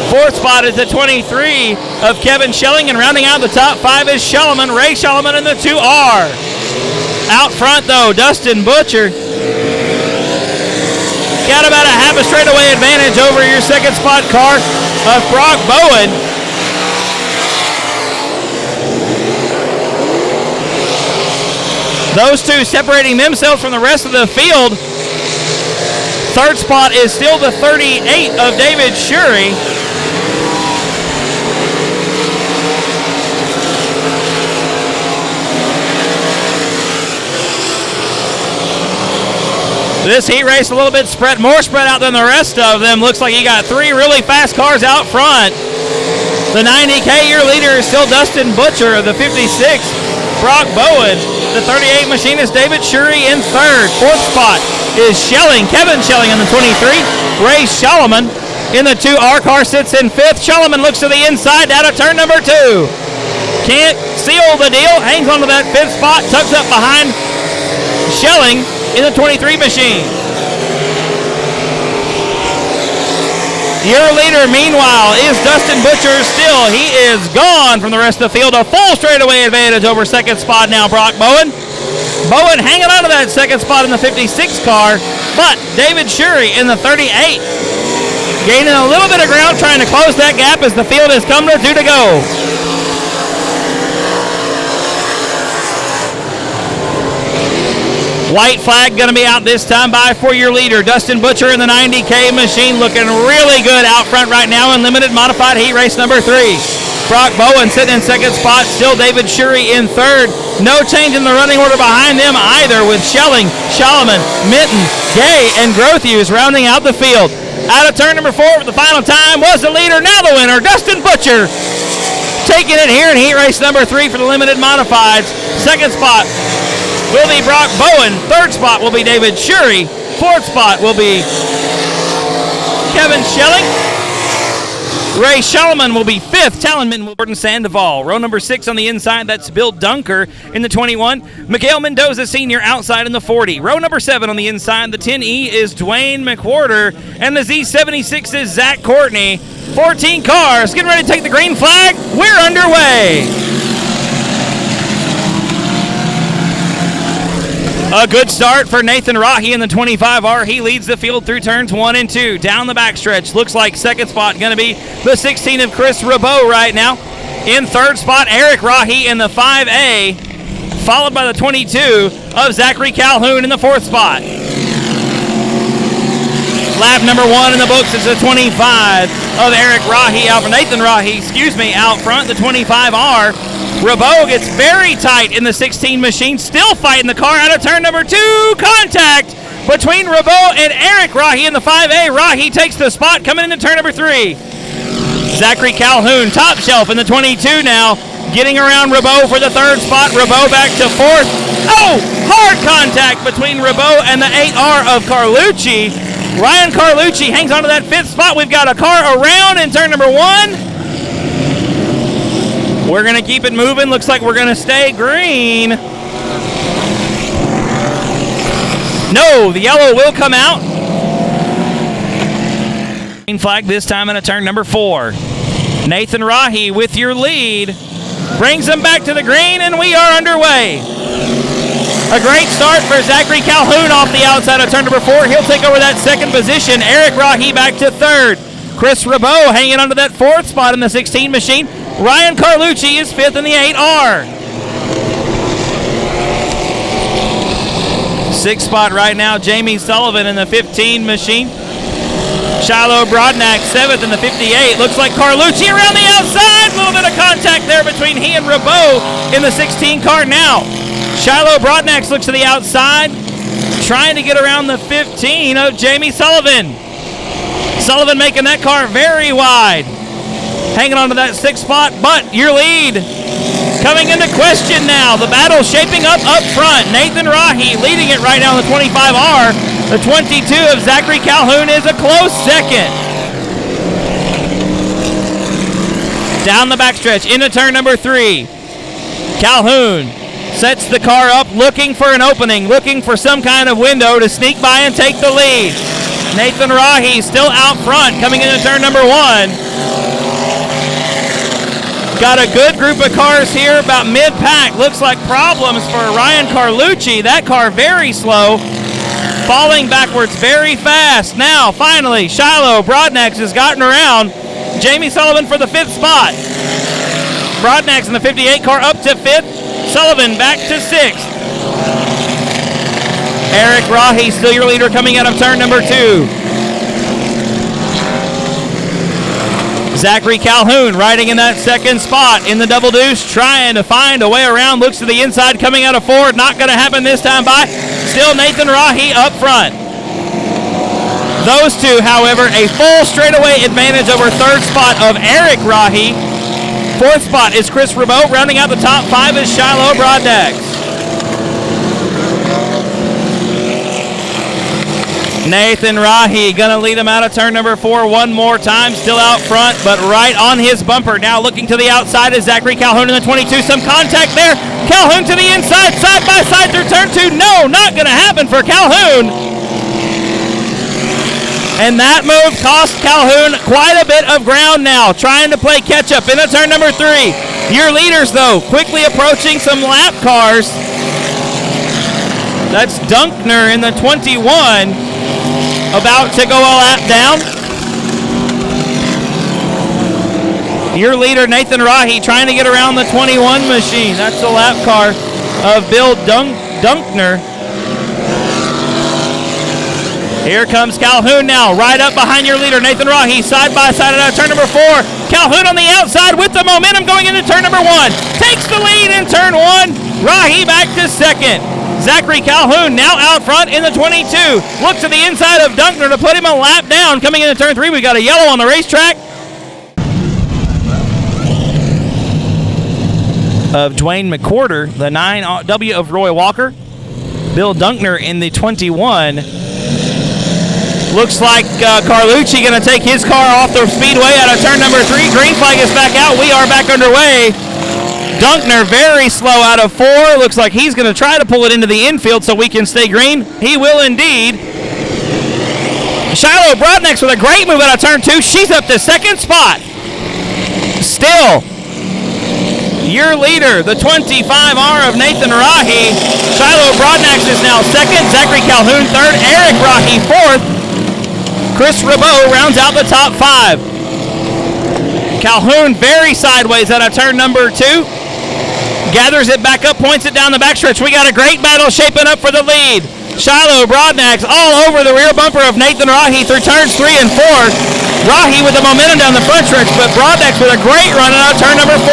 4th spot is the 23 of Kevin Schelling, and rounding out the top 5 is Ray Schelleman in the 2R. Out front, though, Dustin Butcher got about a half a straightaway advantage over your 2nd spot car of Brock Bowen. Those two separating themselves from the rest of the field. 3rd spot is still the 38 of David Shurey. This heat race a little bit more spread out than the rest of them. Looks like you got 3 really fast cars out front. The 90K year leader is still Dustin Butcher. The 56, Brock Bowen. The 38 machinist David Shurey in third. Fourth spot is Kevin Schelling in the 23. Ray Schalleman in the 2. Our car sits in fifth. Schalleman looks to the inside out of turn number 2. Can't seal the deal. Hangs onto that fifth spot. Tucks up behind Schelling in the 23 machine. Your leader, meanwhile, is Dustin Butcher still. He is gone from the rest of the field. A full straightaway advantage over second spot now, Brock Bowen. Bowen hanging on to that second spot in the 56 car, but David Shurey in the 38. Gaining a little bit of ground, trying to close that gap as the field has come to 2 to go. White flag going to be out this time by for your leader. Dustin Butcher in the 90K machine looking really good out front right now in limited modified heat race number 3. Brock Bowen sitting in second spot. Still David Shurey in third. No change in the running order behind them either, with Schelling, Schalleman, Minton, Gay, and Grothuse rounding out the field. Out of turn number 4 for the final time was the leader. Now the winner, Dustin Butcher, taking it here in heat race number 3 for the limited modifieds. Second spot will be Brock Bowen. Third spot will be David Shurey. Fourth spot will be Kevin Schelling. Ray Schalleman will be fifth. Talonman will Gordon Sandoval. Row number 6 on the inside, that's Bill Dunker in the 21. Miguel Mendoza Sr. outside in the 40. Row number 7 on the inside, the 10E is Dwayne McWhorter. And the Z76 is Zach Courtney. 14 cars getting ready to take the green flag. We're underway. A good start for Nathan Rahi in the 25R. He leads the field through turns 1 and 2. Down the backstretch, looks like second spot going to be the 16 of Chris Rabot right now. In third spot, Eric Rahi in the 5A, followed by the 22 of Zachary Calhoun in the fourth spot. Lap number 1 in the books is the 25 of Eric Rahi, Nathan Rahi, out front, the 25R. Rabot gets very tight in the 16 machine, still fighting the car out of turn number 2. Contact between Rabot and Eric Rahi in the 5A. Rahi takes the spot coming into turn number 3. Zachary Calhoun, top shelf in the 22 now, getting around Rabot for the third spot. Rabot back to fourth. Oh, hard contact between Rabot and the 8R of Carlucci. Ryan Carlucci hangs on to that fifth spot. We've got a car around in turn number 1. We're going to keep it moving. Looks like we're going to stay green. No, the yellow will come out. Green flag this time in a turn number 4. Nathan Rahi with your lead. Brings them back to the green, and we are underway. A great start for Zachary Calhoun off the outside of turn number 4. He'll take over that second position. Eric Rahi back to third. Chris Rabot hanging onto that fourth spot in the 16 machine. Ryan Carlucci is fifth in the 8R. Sixth spot right now, Jamie Sullivan in the 15 machine. Shiloh Brodnack seventh in the 58. Looks like Carlucci around the outside. A little bit of contact there between he and Rabot in the 16 car now. Shiloh Brodnack looks to the outside, trying to get around the 15 of Jamie Sullivan. Sullivan making that car very wide. Hanging on to that sixth spot, but your lead coming into question now. The battle shaping up front. Nathan Rahi leading it right now in the 25R. The 22 of Zachary Calhoun is a close second. Down the backstretch into turn number 3. Calhoun sets the car up, looking for an opening, looking for some kind of window to sneak by and take the lead. Nathan Rahi still out front coming into turn number 1. Got a good group of cars here about mid-pack. Looks like problems for Ryan Carlucci. That car very slow, falling backwards very fast. Now, finally, Shiloh Brodnax has gotten around Jamie Sullivan for the 5th spot. Brodnax in the 58 car up to 5th. Sullivan back to 6th. Eric Rahi still your leader coming out of turn number 2. Zachary Calhoun riding in that second spot in the double deuce, trying to find a way around. Looks to the inside coming out of Ford. Not going to happen this time by. Still Nathan Rahi up front. Those two, however, a full straightaway advantage over third spot of Eric Rahi. Fourth spot is Chris Rabot. Rounding out the top 5 is Shiloh Broadnax. Nathan Rahi gonna lead him out of turn number 4 one more time. Still out front, but right on his bumper. Now looking to the outside is Zachary Calhoun in the 22. Some contact there. Calhoun to the inside, side by side through turn 2. No, not gonna happen for Calhoun. And that move cost Calhoun quite a bit of ground now, trying to play catch up into turn number 3. Your leaders, though, quickly approaching some lap cars. That's Dunkner in the 21, about to go a lap down. Your leader, Nathan Rahi, trying to get around the 21 machine. That's the lap car of Bill Dunkner. Here comes Calhoun now, right up behind your leader, Nathan Rahi, side by side out of turn number 4. Calhoun on the outside with the momentum going into turn number 1. Takes the lead in turn 1. Rahi back to second. Zachary Calhoun now out front in the 22. Looks to the inside of Dunkner to put him a lap down. Coming into turn 3, we got a yellow on the racetrack of Dwayne McQuarter, the 9W of Roy Walker. Bill Dunkner in the 21. Looks like Carlucci going to take his car off the speedway out of turn number 3. Green flag is back out. We are back underway. Dunkner very slow out of 4. Looks like he's going to try to pull it into the infield so we can stay green. He will indeed. Shiloh Broadnax with a great move out of turn 2. She's up to second spot. Still, your leader, the 25R of Nathan Rahi. Shiloh Broadnax is now second. Zachary Calhoun third. Eric Rahi fourth. Chris Rabot rounds out the top 5. Calhoun very sideways out of turn number 2. Gathers it back up, points it down the backstretch. We got a great battle shaping up for the lead. Shiloh Broadnax all over the rear bumper of Nathan Rahi through turns 3 and 4. Rahi with the momentum down the front stretch, but Broadnax with a great run out of turn number 4.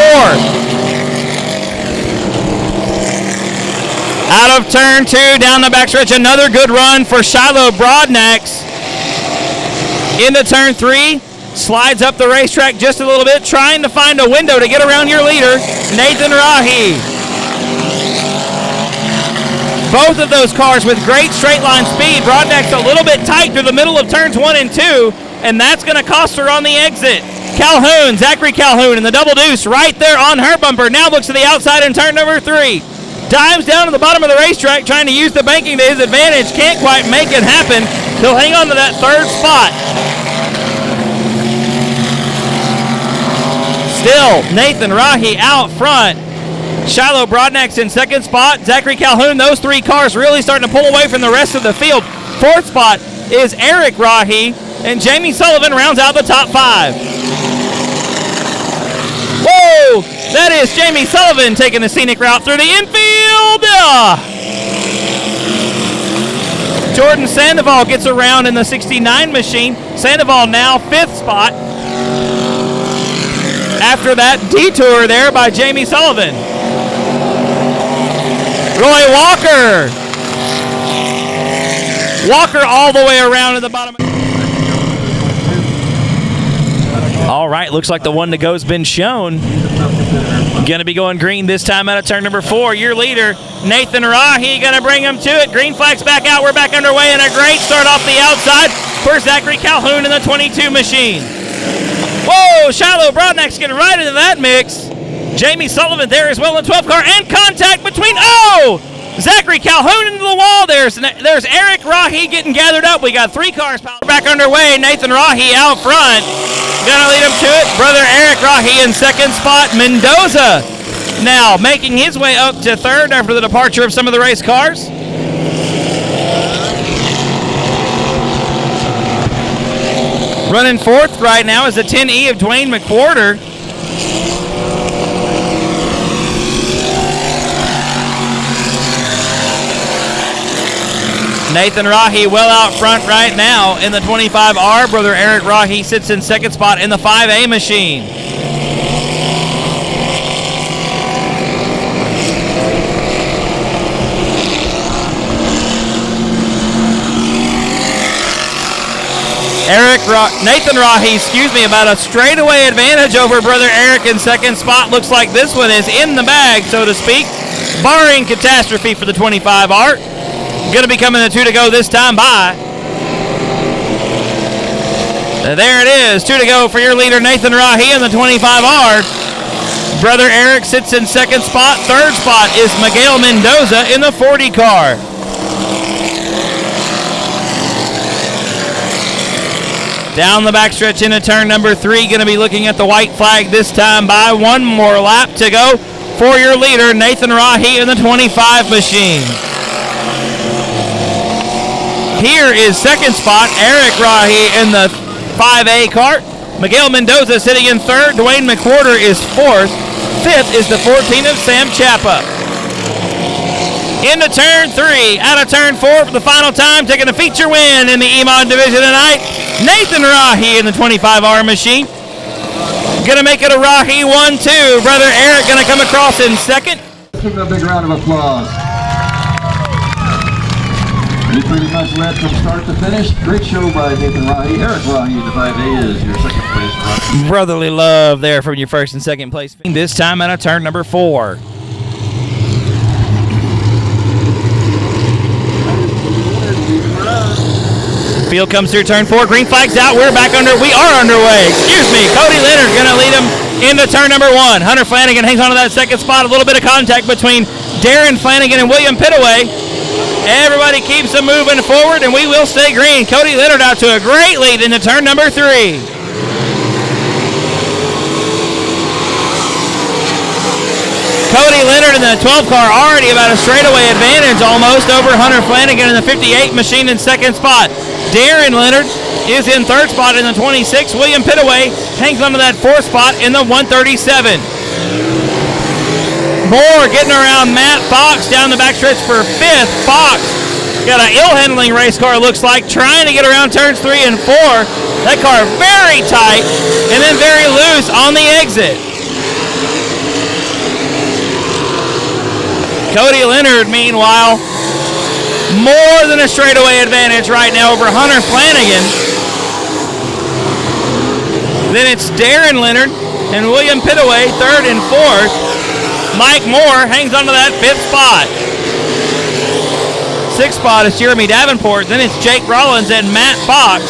Out of turn 2, down the backstretch, another good run for Shiloh Broadnax. Into turn 3, slides up the racetrack just a little bit, trying to find a window to get around your leader, Nathan Rahi. Both of those cars with great straight line speed. Broadnax a little bit tight through the middle of turns 1 and 2, and that's going to cost her on the exit. Calhoun, Zachary Calhoun in the double deuce right there on her bumper. Now looks to the outside in turn number 3. Dives down to the bottom of the racetrack trying to use the banking to his advantage. Can't quite make it happen. He'll hang on to that third spot. Still, Nathan Rahi out front. Shiloh Broadnax in second spot. Zachary Calhoun, those 3 cars really starting to pull away from the rest of the field. Fourth spot is Eric Rahi, and Jamie Sullivan rounds out the top 5. Whoa! That is Jamie Sullivan taking the scenic route through the infield. Jordan Sandoval gets around in the 69 machine. Sandoval now 5th spot. After that detour there by Jamie Sullivan. Roy Walker. Walker all the way around to the bottom. All right, looks like the one to go's been shown. Going to be going green this time out of turn number 4. Your leader, Nathan Rahi, going to bring him to it. Green flag's back out. We're back underway, and a great start off the outside for Zachary Calhoun in the 22 machine. Whoa, Shiloh Broadnax getting right into that mix. Jamie Sullivan there as well in 12 car, and contact between, Zachary Calhoun into the wall. There's Eric Rahi getting gathered up. We got 3 cars back underway. Nathan Rahi out front. Gonna lead him to it. Brother Eric Rahi in second spot. Mendoza now making his way up to third after the departure of some of the race cars. Running fourth right now is the 10E of Dwayne McQuarter. Nathan Rahi well out front right now in the 25R. Brother Eric Rahi sits in second spot in the 5A machine. Nathan Rahi, about a straightaway advantage over brother Eric in second spot. Looks like this one is in the bag, so to speak, barring catastrophe for the 25R. Going to be coming to 2 to go this time by. There it is, 2 to go for your leader, Nathan Rahi in the 25R. Brother Eric sits in second spot. Third spot is Miguel Mendoza in the 40 car. Down the backstretch into turn number 3, going to be looking at the white flag this time by. One more lap to go for your leader, Nathan Rahi in the 25 machine. Here is second spot, Eric Rahi in the 5A cart. Miguel Mendoza sitting in third. Dwayne McWhorter is fourth. Fifth is the 14 of Sam Chappa. Into turn 3, out of turn 4 for the final time, taking a feature win in the Emod division tonight, Nathan Rahi in the 25R machine. Gonna make it a Rahi 1-2. Brother Eric gonna come across in second. Give him a big round of applause. He pretty much led from start to finish. Great show by Nathan Rahi. Eric Rahi in the 5A is your second place run. Brotherly love there from your first and second place. This time out of turn number 4. Field comes through turn 4. Green flag's out. We are underway. Excuse me. Cody Leonard going to lead him into turn number 1. Hunter Flanagan hangs on to that second spot. A little bit of contact between Darren Flanagan and William Pittaway. Everybody keeps them moving forward, and we will stay green. Cody Leonard out to a great lead into turn number 3. Cody Leonard in the 12 car already about a straightaway advantage almost over Hunter Flanagan in the 58 machine in second spot. Darren Leonard is in third spot in the 26. William Pittaway hangs onto that fourth spot in the 137. Moore getting around Matt Fox down the backstretch for fifth. Fox got an ill-handling race car, looks like, trying to get around turns 3 and 4. That car very tight and then very loose on the exit. Cody Leonard, meanwhile, more than a straightaway advantage right now over Hunter Flanagan. Then it's Darren Leonard and William Pittaway, third and fourth. Mike Moore hangs onto that fifth spot. Sixth spot is Jeremy Davenport. Then it's Jake Rollins and Matt Fox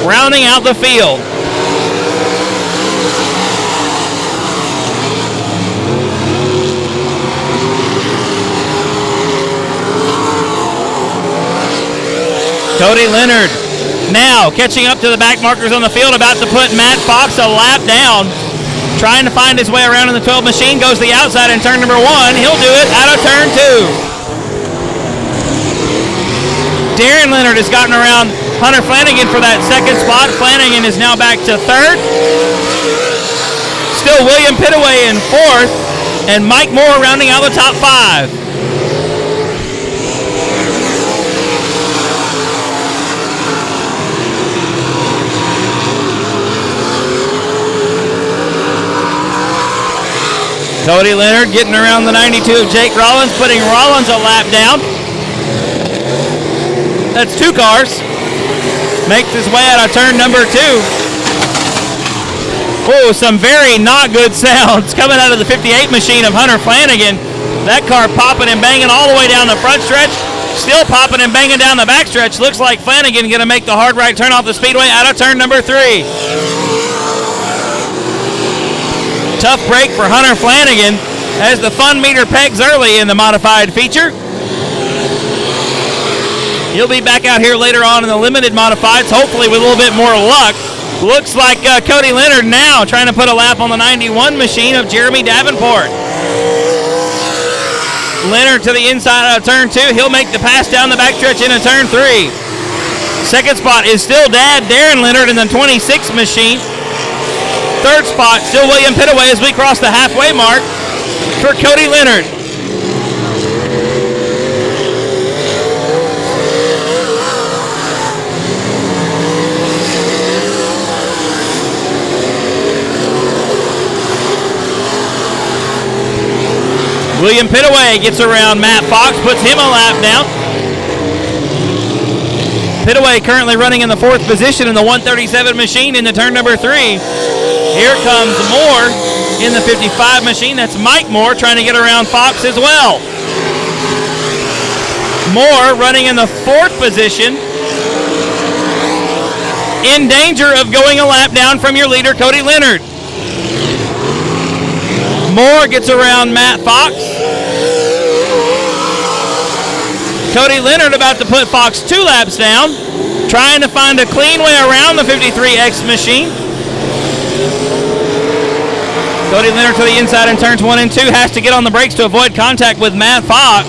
rounding out the field. Cody Leonard now catching up to the back markers on the field, about to put Matt Fox a lap down. Trying to find his way around in the 12 machine, goes to the outside in turn number 1. He'll do it out of turn 2. Darren Leonard has gotten around Hunter Flanagan for that second spot. Flanagan is now back to third. Still William Pittaway in fourth, and Mike Moore rounding out the top 5. Cody Leonard getting around the 92 of Jake Rollins, putting Rollins a lap down. That's 2 cars. Makes his way out of turn number 2. Oh, some very not good sounds coming out of the 58 machine of Hunter Flanagan. That car popping and banging all the way down the front stretch. Still popping and banging down the back stretch. Looks like Flanagan going to make the hard right turn off the speedway out of turn number 3. Tough break for Hunter Flanagan as the fun meter pegs early in the modified feature. He'll be back out here later on in the limited modifieds, hopefully with a little bit more luck. Looks like Cody Leonard now trying to put a lap on the 91 machine of Jeremy Davenport. Leonard to the inside of turn 2. He'll make the pass down the backstretch into turn 3. Second spot is still Darren Leonard in the 26 machine. Third spot, still William Pittaway as we cross the halfway mark for Cody Leonard. William Pittaway gets around Matt Fox, puts him a lap down. Pitaway currently running in the 4th position in the 137 machine into turn number 3. Here comes Moore in the 55 machine. That's Mike Moore trying to get around Fox as well. Moore running in the 4th position, in danger of going a lap down from your leader, Cody Leonard. Moore gets around Matt Fox. Cody Leonard about to put Fox 2 laps down, trying to find a clean way around the 53X machine. Cody Leonard to the inside in turns 1 and 2, has to get on the brakes to avoid contact with Matt Fox.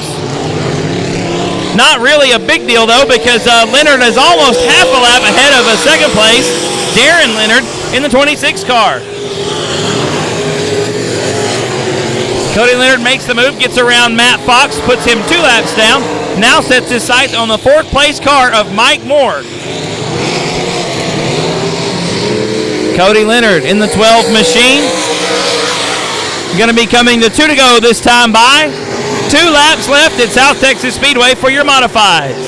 Not really a big deal, though, because Leonard is almost half a lap ahead of a second place, Darren Leonard, in the 26 car. Cody Leonard makes the move, gets around Matt Fox, puts him 2 laps down, now sets his sights on the 4th place car of Mike Moore. Cody Leonard in the 12 machine. Going to be coming to 2 to go this time by. 2 laps left at South Texas Speedway for your modifieds.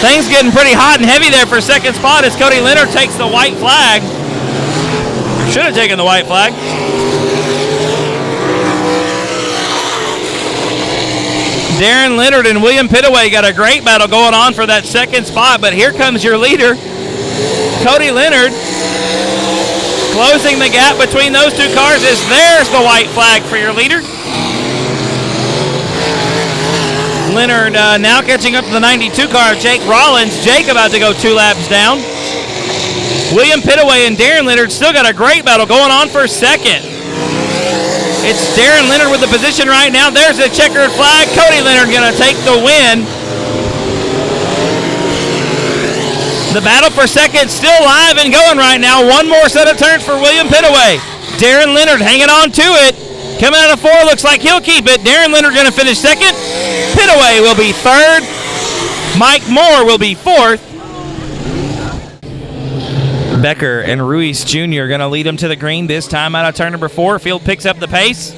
Things getting pretty hot and heavy there for second spot as Cody Leonard takes the white flag. Should have taken the white flag. Darren Leonard and William Pitaway got a great battle going on for that second spot, but here comes your leader, Cody Leonard, closing the gap between those 2 cars as there's the white flag for your leader. Leonard now catching up to the 92 car of Jake Rollins. Jake about to go 2 laps down. William Pitaway and Darren Leonard still got a great battle going on for second. It's Darren Leonard with the position right now. There's a checkered flag. Cody Leonard going to take the win. The battle for second still live and going right now. 1 more set of turns for William Pitaway. Darren Leonard hanging on to it. Coming out of 4, looks like he'll keep it. Darren Leonard going to finish second. Pitaway will be 3rd. Mike Moore will be 4th. Becker and Ruiz Jr. going to lead him to the green this time out of turn number 4. Field picks up the pace.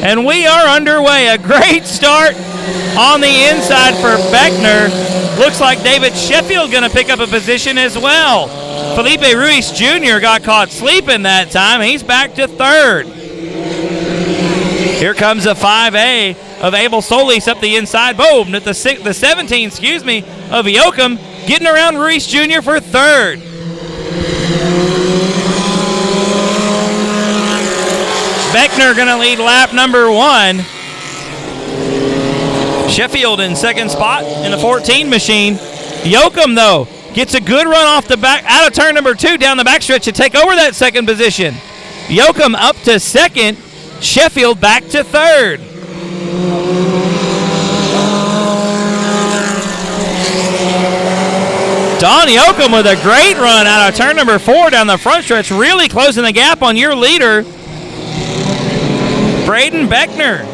And we are underway. A great start on the inside for Beckner. Looks like David Sheffield going to pick up a position as well. Felipe Ruiz Jr. got caught sleeping that time. He's back to 3rd. Here comes a 5A of Abel Solis up the inside. Boom, at the 17, of Yoakum, getting around Ruiz Jr. for 3rd. Beckner going to lead lap number 1. Sheffield in 2nd spot in the 14 machine. Yoakum, though, gets a good run off the back, out of turn number 2 down the backstretch to take over that 2nd position. Yoakum up to 2nd. Sheffield back to 3rd. Don Yoakum with a great run out of turn number 4 down the front stretch, really closing the gap on your leader, Braden Becker.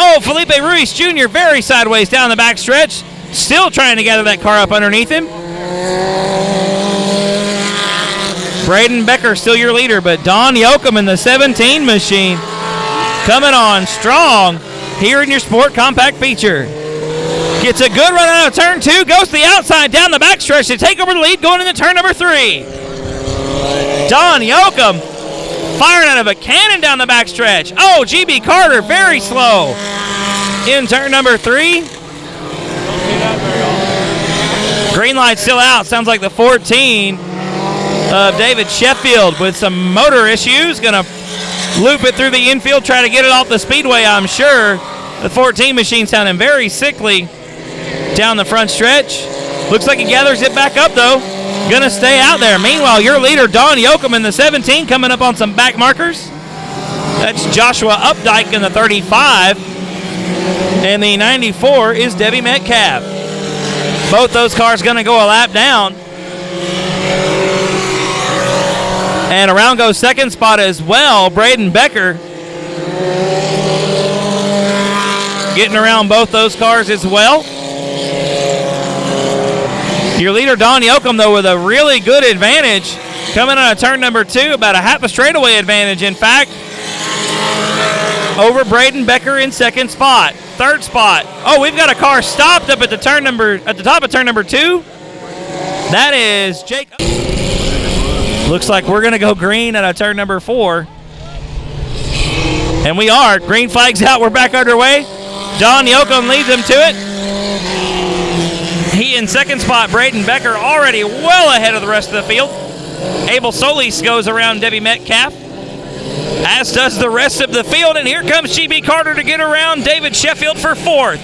Oh, Felipe Ruiz Jr. very sideways down the back stretch, still trying to gather that car up underneath him. Braden Becker still your leader, but Don Yoakum in the 17 machine coming on strong here in your Sport Compact Feature. Gets a good run out of turn 2, goes to the outside down the backstretch to take over the lead going into turn number 3. Don Yoakum firing out of a cannon down the backstretch. Oh, GB Carter very slow in turn number 3. Green light still out. Sounds like the 14 of David Sheffield with some motor issues. Going to loop it through the infield, try to get it off the speedway, I'm sure. The 14 machine sounding very sickly down the front stretch. Looks like he gathers it back up, though. Going to stay out there. Meanwhile, your leader, Don Yoakum, in the 17, coming up on some back markers. That's Joshua Updike in the 35. And the 94 is Debbie Metcalf. Both those cars going to go a lap down. And around goes second spot as well, Braden Becker. Getting around both those cars as well. Your leader, Don Yoakum, though, with a really good advantage. Coming on a turn number 2, about a half a straightaway advantage, in fact, over Braden Becker in second spot. Third spot. Oh, we've got a car stopped up at the top of turn number 2. That is Jake. Looks like we're going to go green at a turn number 4. And we are. Green flag's out. We're back underway. Don Yoakum leads them to it. He in second spot. Braden Becker already well ahead of the rest of the field. Abel Solis goes around Debbie Metcalf, as does the rest of the field. And here comes GB Carter to get around David Sheffield for 4th.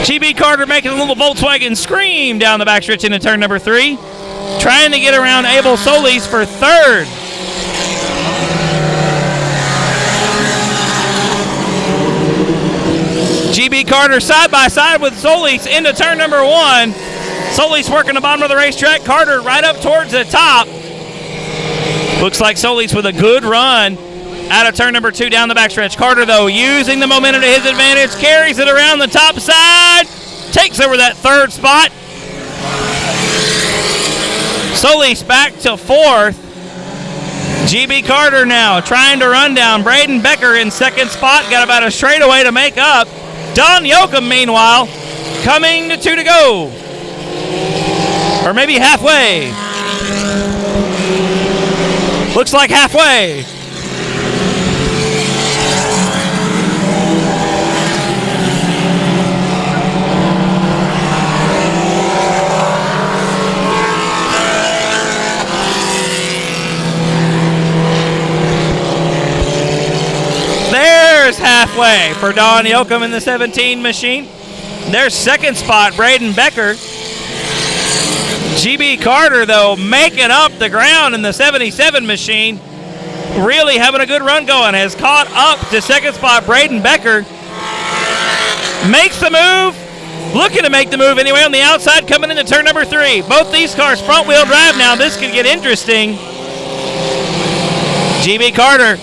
GB Carter making a little Volkswagen scream down the backstretch into turn number 3. Trying to get around Abel Solis for 3rd. GB Carter side by side with Solis into turn number 1. Solis working the bottom of the racetrack. Carter right up towards the top. Looks like Solis with a good run out of turn number 2 down the backstretch. Carter, though, using the momentum to his advantage, carries it around the top side, takes over that 3rd spot. Solis back to 4th. GB Carter now trying to run down Braden Becker in second spot. Got about a straightaway to make up. Don Yoakum, meanwhile, coming to 2 to go. Or maybe halfway. Looks like halfway. There's halfway for Don Yoakum in the 17 machine. There's second spot, Braden Becker. GB Carter, though, making up the ground in the 77 machine. Really having a good run going. Has caught up to second spot, Braden Becker. Makes the move. Looking to make the move anyway on the outside, coming into turn number 3. Both these cars front-wheel drive now. This could get interesting. GB Carter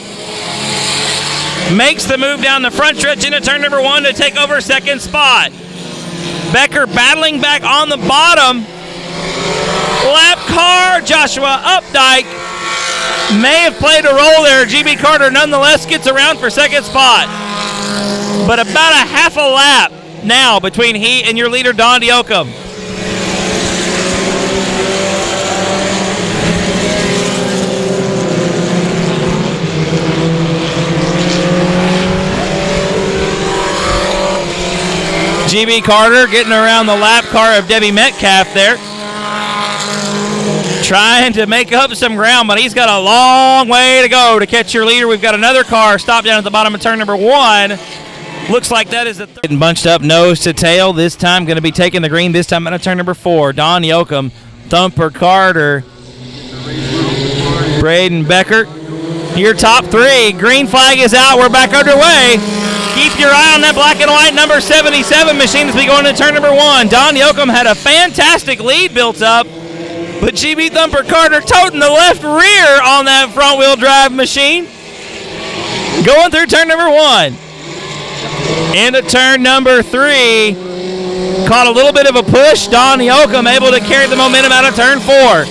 makes the move down the front stretch into turn number 1 to take over second spot. Becker battling back on the bottom. Lap car, Joshua Updike may have played a role there. GB Carter nonetheless gets around for second spot. But about a half a lap now between he and your leader, Don Yoakum. GB Carter getting around the lap car of Debbie Metcalf there. Trying to make up some ground, but he's got a long way to go to catch your leader. We've got another car stopped down at the bottom of turn number 1. Looks like that is the third. Getting bunched up nose to tail. This time going to be taking the green. This time out of turn number 4. Don Yoakum, Thumper Carter, Braden Becker. Your top 3. Green flag is out. We're back underway. Keep your eye on that black and white number 77 machine as we go into turn number 1. Don Yoakum had a fantastic lead built up, but GB Thumper Carter toting the left rear on that front-wheel drive machine. Going through turn number 1. Into turn number 3. Caught a little bit of a push. Don Yoakum able to carry the momentum out of turn 4.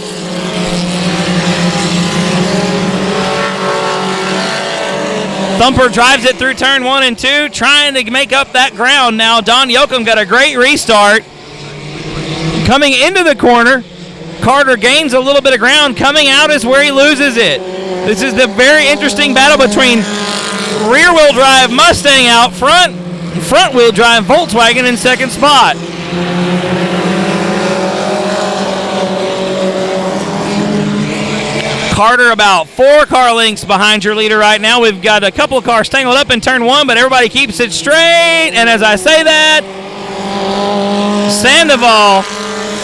Thumper drives it through turn 1 and 2, trying to make up that ground now. Don Yoakum got a great restart. Coming into the corner, Carter gains a little bit of ground. Coming out is where he loses it. This is the very interesting battle between rear-wheel drive Mustang out front-wheel drive Volkswagen in second spot. Carter about 4 car lengths behind your leader right now. We've got a couple of cars tangled up in turn 1, but everybody keeps it straight. And as I say that, Sandoval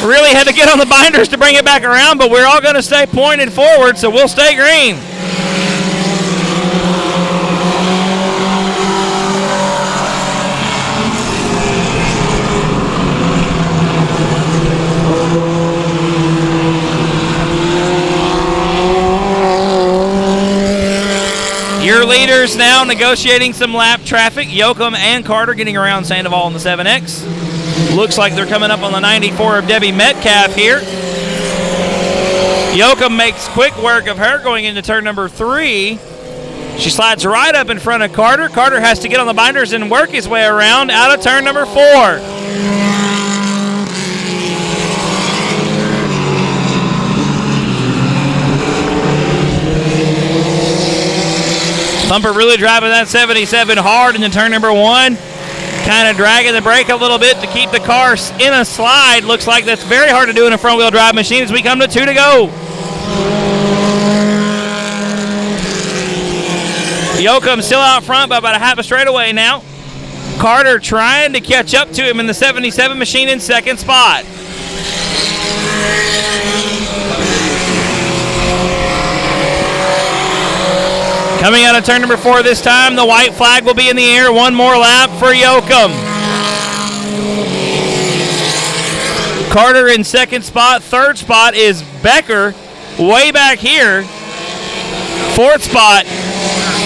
really had to get on the binders to bring it back around, but we're all going to stay pointed forward, so we'll stay green. Your leaders now negotiating some lap traffic. Yoakum and Carter getting around Sandoval in the 7X. Looks like they're coming up on the 94 of Debbie Metcalf here. Yoakum makes quick work of her going into turn number 3. She slides right up in front of Carter. Carter has to get on the binders and work his way around out of turn number 4. Thumper really driving that 77 hard into turn number 1. Kind of dragging the brake a little bit to keep the car in a slide. Looks like that's very hard to do in a front-wheel drive machine as we come to 2 to go. Yoakum still out front by about a half a straightaway now. Carter trying to catch up to him in the 77 machine in second spot. Coming out of turn number 4 this time, the white flag will be in the air. One more lap for Yoakum. Carter in second spot. Third spot is Becker way back here. Fourth spot,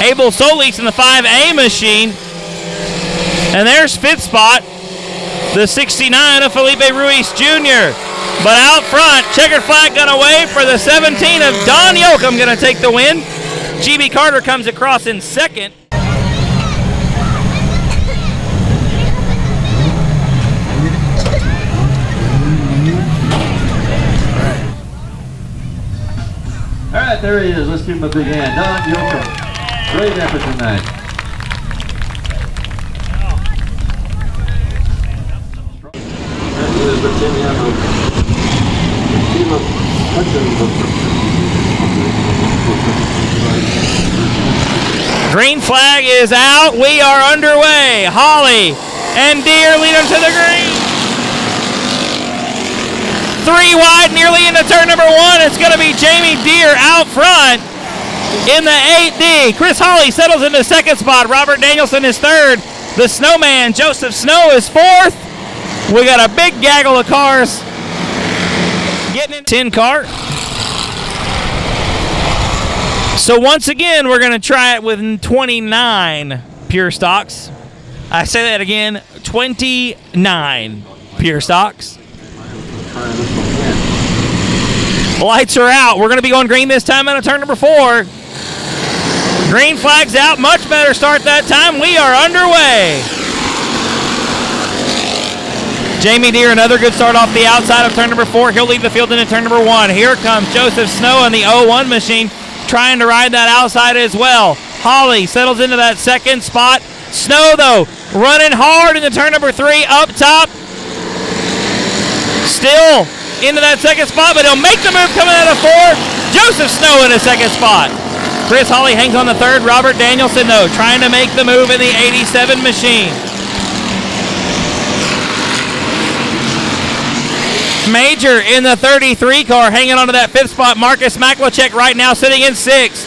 Abel Solis in the 5A machine. And there's fifth spot, the 69 of Felipe Ruiz Jr. But out front, checkered flag gun away for the 17 of Don Yoakum, going to take the win. GB Carter comes across in second. All right, there he is. Let's give him a big hand. Don Yoakum. Great effort tonight. Green flag is out. We are underway. Holly and Deere lead them to the green. 3 wide, nearly into turn number 1. It's going to be Jamie Deere out front in the 8D. Chris Holly settles into second spot. Robert Danielson is third. The Snowman, Joseph Snow, is fourth. We got a big gaggle of cars getting in 10 car. So once again, we're going to try it with 29 pure stocks. I say that again, 29 pure stocks. Lights are out. We're going to be going green this time out of turn number 4. Green flag's out. Much better start that time. We are underway. Jamie Deere, another good start off the outside of turn number 4. He'll lead the field into turn number 1. Here comes Joseph Snow in the 01 machine, trying to ride that outside as well. Holly settles into that second spot. Snow, though, running hard into turn number 3 up top. Still into that second spot, but he'll make the move coming out of 4. Joseph Snow in a second spot. Chris Holly hangs on the third. Robert Danielson, though, trying to make the move in the 87 machine. Major in the 33 car, hanging on to that 5th spot. Marcus Maklachek right now sitting in 6th.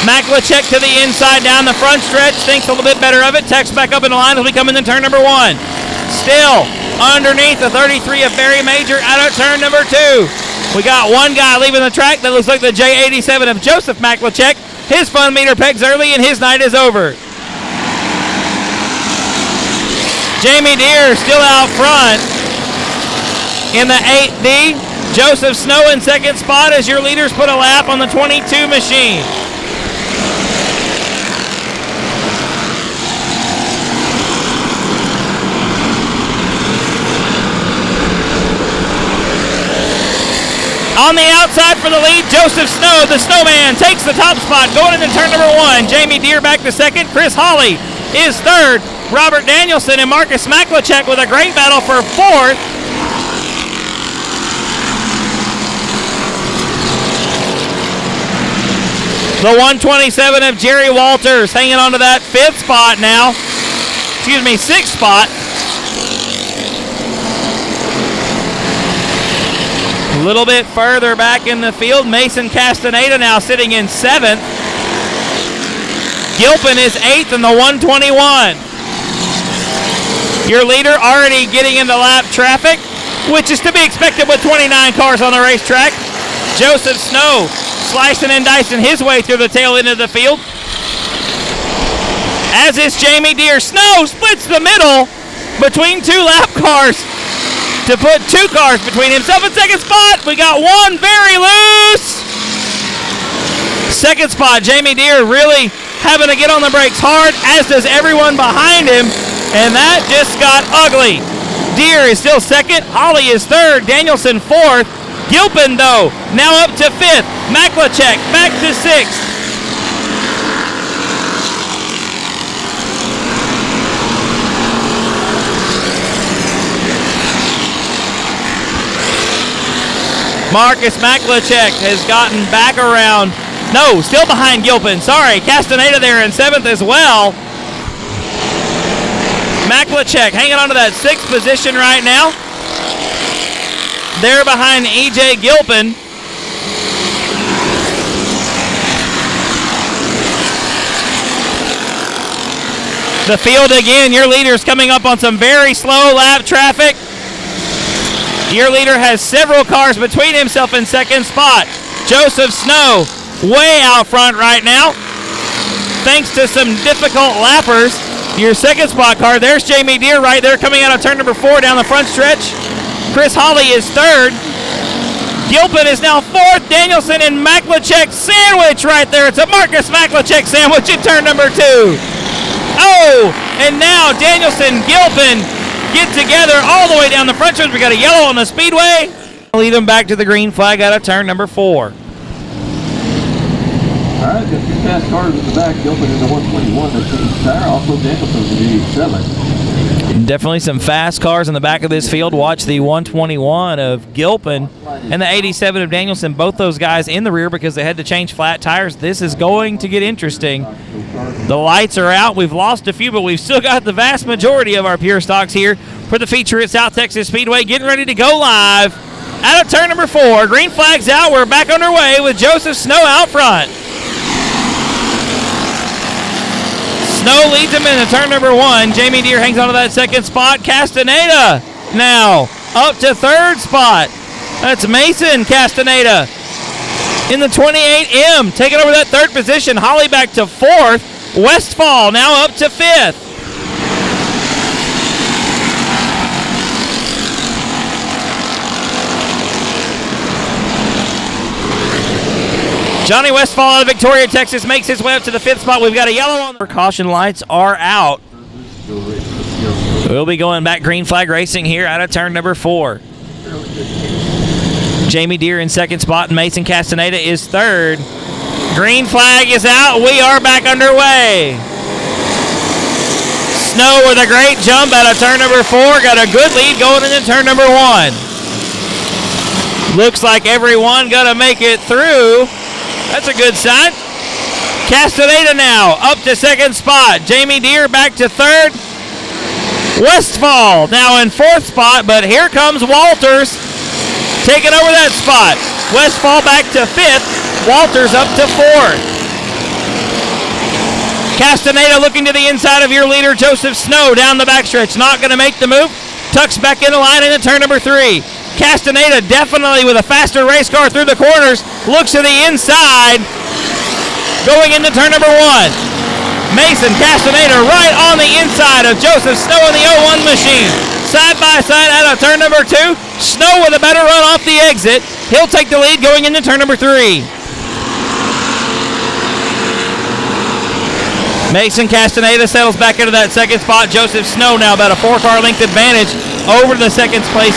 Maklachek to the inside down the front stretch, thinks a little bit better of it. Tex back up in the line as we come into turn number 1. Still underneath the 33 of Barry Major out of turn number 2. We got one guy leaving the track that looks like the J87 of Joseph Maklachek. His fun meter pegs early and his night is over. Jamie Deere still out front in the 8D. Joseph Snow in second spot as your leaders put a lap on the 22 machine. On the outside for the lead, Joseph Snow, the Snowman, takes the top spot going into turn number 1. Jamie Deere back to second. Chris Holly is third. Robert Danielson and Marcus Maklachek with a great battle for 4th. The 127 of Jerry Walters hanging on to that 5th spot now. Excuse me, 6th spot. A little bit further back in the field, Mason Castaneda now sitting in 7th. Gilpin is 8th in the 121. Your leader already getting into lap traffic, which is to be expected with 29 cars on the racetrack. Joseph Snow slicing and dicing his way through the tail end of the field. as is Jamie Deere. Snow splits the middle between two lap cars to put two cars between himself and second spot. We got one very loose. Second spot, Jamie Deere really having to get on the brakes hard, as does everyone behind him, and that just got ugly. Deere is still second, Holly is third, Danielson fourth. Gilpin, though, now up to fifth. Maklachek back to sixth. Marcus Maklachek has gotten back around. No, still behind Gilpin. Sorry, Castaneda there in seventh as well. Maklachek hanging on to that sixth position right now. There behind E.J. Gilpin. The field again, your leader's coming up on some very slow lap traffic. Your leader has several cars between himself and second spot. Joseph Snow way out front right now, thanks to some difficult lappers. Your second spot car, there's Jamie Deere right there coming out of turn number 4 down the front stretch. Chris Holly is third. Gilpin is now fourth. Danielson and Maklachek sandwich right there. It's a Marcus Maklachek sandwich in turn number 2. Oh, and now Danielson, Gilpin get together all the way down the front stretch. We got a yellow on the speedway. Lead them back to the green flag out of turn number 4. All right, got two fast cars in the back. Gilpin in the 121. That's changed tire. Also Danielson's in the 87. Definitely some fast cars in the back of this field. Watch the 121 of Gilpin and the 87 of Danielson. Both those guys in the rear because they had to change flat tires. This is going to get interesting. The lights are out. We've lost a few, but we've still got the vast majority of our pure stocks here for the feature at South Texas Speedway. Getting ready to go live out of turn number 4. Green flag's out. We're back underway with Joseph Snow out front. Snow leads him into turn number 1. Jamie Deere hangs on to that second spot. Castaneda now up to third spot. That's Mason Castaneda in the 28M, taking over that third position. Holly back to fourth. Westfall now up to fifth. Johnny Westfall out of Victoria, Texas, makes his way up to the fifth spot. We've got a yellow on the caution lights are out. We'll be going back green flag racing here out of turn number 4. Jamie Deere in second spot, and Mason Castaneda is third. Green flag is out. We are back underway. Snow with a great jump out of turn number 4. Got a good lead going into turn number 1. Looks like everyone gonna make it through. That's a good sign. Castaneda now up to second spot. Jamie Deere back to third. Westfall now in fourth spot, but here comes Walters taking over that spot. Westfall back to fifth. Walters up to fourth. Castaneda looking to the inside of your leader, Joseph Snow, down the backstretch. Not going to make the move. Tucks back into line into turn number 3. Castaneda definitely with a faster race car through the corners. Looks to the inside. Going into turn number 1. Mason Castaneda right on the inside of Joseph Snow in the 01 machine. Side by side out of turn number 2. Snow with a better run off the exit. He'll take the lead going into turn number 3. Mason Castaneda settles back into that second spot. Joseph Snow now about a 4-car length advantage over the second place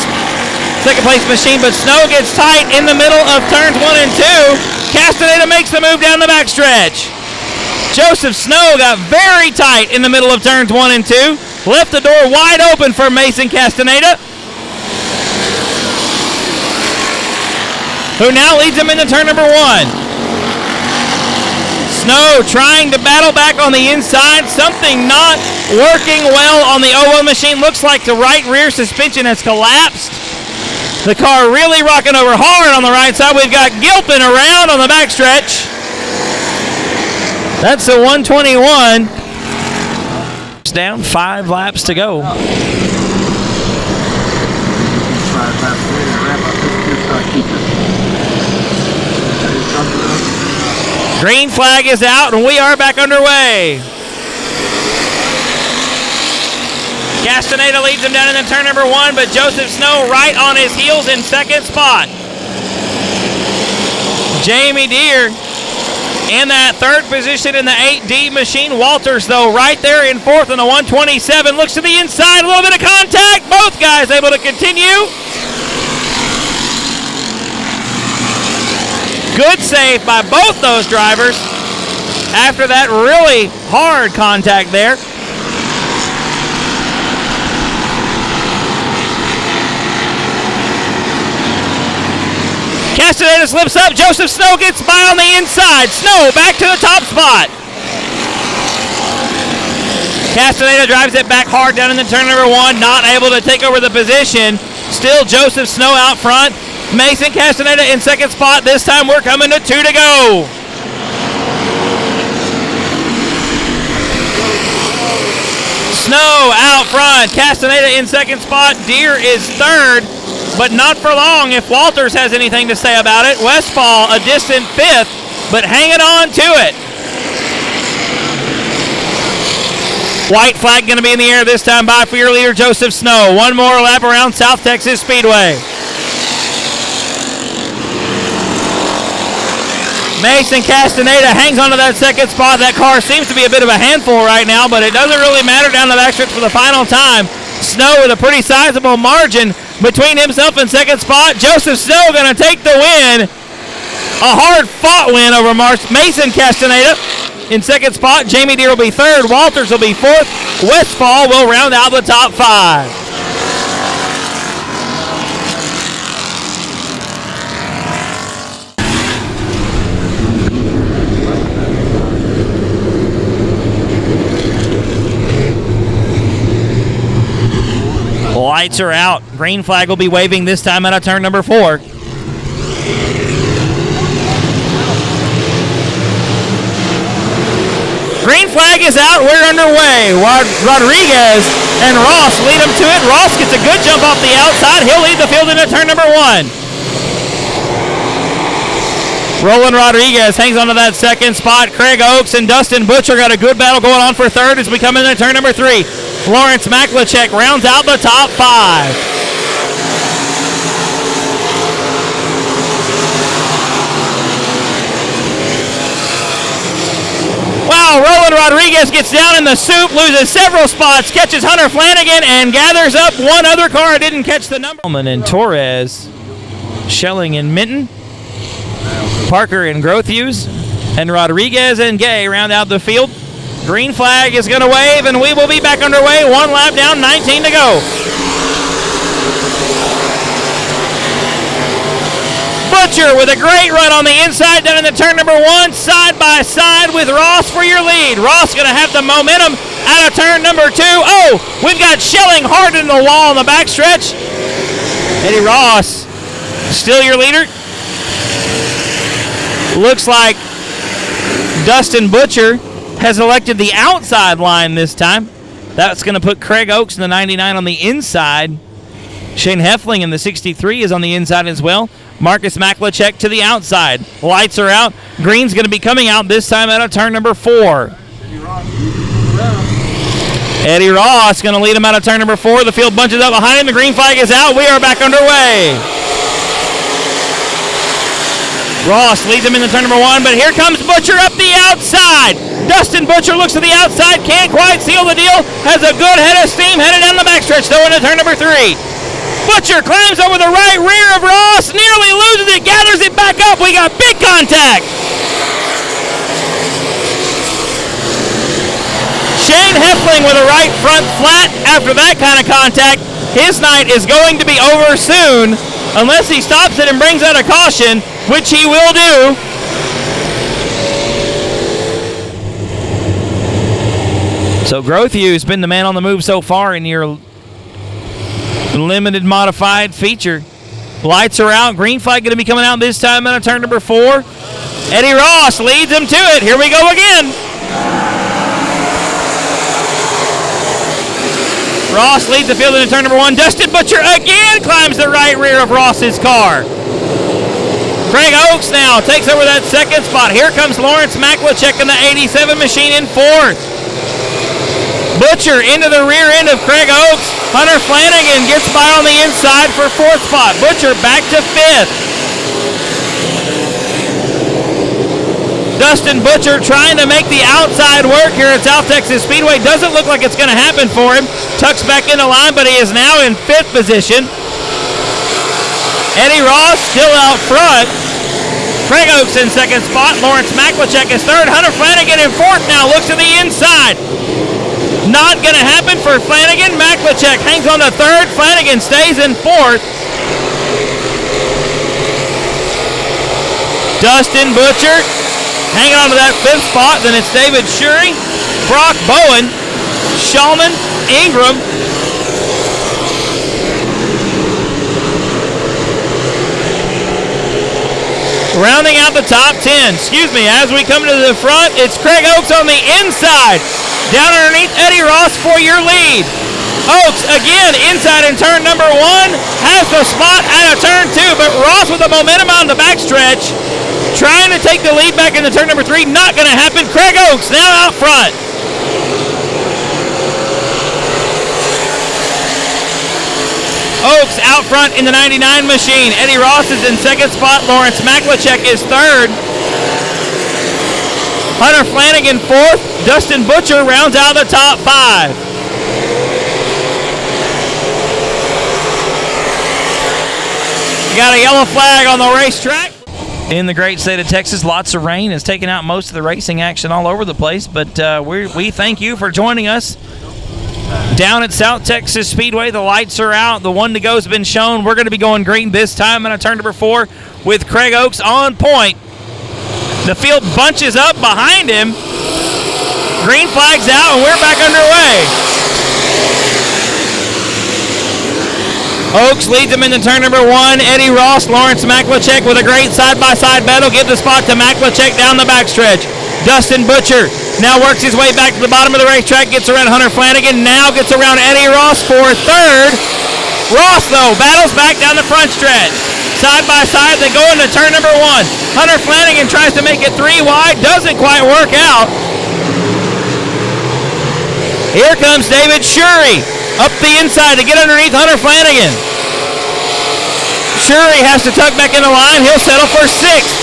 machine, but Snow gets tight in the middle of turns 1 and 2. Castaneda makes the move down the backstretch. Joseph Snow got very tight in the middle of turns 1 and 2. Left the door wide open for Mason Castaneda, who now leads him into turn number 1. Snow trying to battle back on the inside. Something not working well on the 01 machine. Looks like the right rear suspension has collapsed. The car really rocking over hard on the right side. We've got Gilpin around on the backstretch. That's the 121. It's down 5 laps to go. Green flag is out, and we are back underway. Castaneda leads him down in the turn number 1, but Joseph Snow right on his heels in second spot. Jamie Deere in that third position in the 8D machine. Walters, though, right there in fourth in the 127. Looks to the inside, a little bit of contact. Both guys able to continue. Good save by both those drivers after that really hard contact there. Castaneda slips up. Joseph Snow gets by on the inside. Snow back to the top spot. Castaneda drives it back hard down in the turn number 1. Not able to take over the position. Still Joseph Snow out front. Mason Castaneda in second spot. This time we're coming to 2 to go. Snow out front. Castaneda in second spot. Deere is third. But not for long if Walters has anything to say about it. Westfall a distant fifth, but hanging on to it. White flag going to be in the air this time by for your leader, Joseph Snow. One more lap around South Texas Speedway. Mason Castaneda hangs onto that second spot. That car seems to be a bit of a handful right now, but it doesn't really matter down the backstretch for the final time. Snow with a pretty sizable margin between himself and second spot. Joseph Snow going to take the win. A hard-fought win over Mason Castaneda in second spot. Jamie Deere will be third. Walters will be fourth. Westfall will round out the top 5. Lights are out. Green flag will be waving this time out of turn number 4. Green flag is out. We're underway. Rodriguez and Ross lead him to it. Ross gets a good jump off the outside. He'll lead the field into turn number 1. Roland Rodriguez hangs onto that second spot. Craig Oakes and Dustin Butcher got a good battle going on for third as we come into turn number 3. Lawrence Maklachek rounds out the top 5. Wow, Roland Rodriguez gets down in the soup, loses several spots, catches Hunter Flanagan, and gathers up one other car. Didn't catch the number. And Torres, Schelling and Minton, Parker and Grothuse, and Rodriguez and Gay round out the field. Green flag is going to wave, and we will be back underway. 1 lap down, 19 to go. Butcher with a great run on the inside down in the turn number 1, side by side with Ross for your lead. Ross going to have the momentum out of turn number 2. Oh, we've got Schelling hard in the wall on the backstretch. Eddie Ross still your leader. Looks like Dustin Butcher has elected the outside line this time. That's going to put Craig Oakes in the 99 on the inside. Shane Heffling in the 63 is on the inside as well. Marcus Maklachek to the outside. Lights are out. Green's going to be coming out this time out of turn number 4. Eddie Ross going to lead him out of turn number 4. The field bunches up behind him. The green flag is out. We are back underway. Ross leads him in the turn number 1, but here comes Butcher up the outside. Dustin Butcher looks to the outside, can't quite seal the deal, has a good head of steam headed down the backstretch, though, into turn number 3. Butcher climbs over the right rear of Ross, nearly loses it, gathers it back up. We got big contact. Shane Heffling with a right front flat after that kind of contact. His night is going to be over soon, unless he stops it and brings out a caution, which he will do. So Grothew's been the man on the move so far in your limited modified feature. Lights are out. Green flag going to be coming out this time on turn number 4. Eddie Ross leads him to it. Here we go again. Ross leads the field into turn number 1. Dustin Butcher again climbs the right rear of Ross's car. Craig Oakes now takes over that second spot. Here comes Lawrence Maklachek in the 87 machine in 4th. Butcher into the rear end of Craig Oaks. Hunter Flanagan gets by on the inside for 4th spot. Butcher back to 5th. Dustin Butcher trying to make the outside work here at South Texas Speedway. Doesn't look like it's going to happen for him. Tucks back into line, but he is now in 5th position. Eddie Ross still out front. Craig Oaks in 2nd spot. Lawrence Maklachek is 3rd. Hunter Flanagan in 4th now. Looks to the inside. Not going to happen for Flanagan. Maklachek hangs on to 3rd. Flanagan stays in 4th. Dustin Butcher hanging on to that 5th spot. Then it's David Shurey, Brock Bowen, Shulman, Ingram. Rounding out the top 10. As we come to the front, it's Craig Oaks on the inside. Down underneath Eddie Ross for your lead. Oaks again inside in turn number 1. Has the spot out of turn 2, but Ross with the momentum on the backstretch. Trying to take the lead back into turn number 3. Not going to happen. Craig Oaks now out front. Oaks out front in the 99 machine. Eddie Ross is in 2nd spot. Lawrence Maklachek is 3rd. Hunter Flanagan 4th. Dustin Butcher rounds out the top 5. You got a yellow flag on the racetrack. In the great state of Texas, lots of rain has taken out most of the racing action all over the place, but we thank you for joining us. Down at South Texas Speedway, the lights are out. The 1 to go has been shown. We're going to be going green this time on turn number 4 with Craig Oaks on point. The field bunches up behind him. Green flag's out, and we're back underway. Oaks leads him into turn number 1. Eddie Ross, Lawrence Maklachek with a great side-by-side battle. Give the spot to Maklachek down the backstretch. Dustin Butcher now works his way back to the bottom of the racetrack, gets around Hunter Flanagan, now gets around Eddie Ross for 3rd. Ross, though, battles back down the front stretch. Side by side, they go into turn number 1. Hunter Flanagan tries to make it 3 wide, doesn't quite work out. Here comes David Shurey up the inside to get underneath Hunter Flanagan. Shurey has to tuck back in the line. He'll settle for 6th.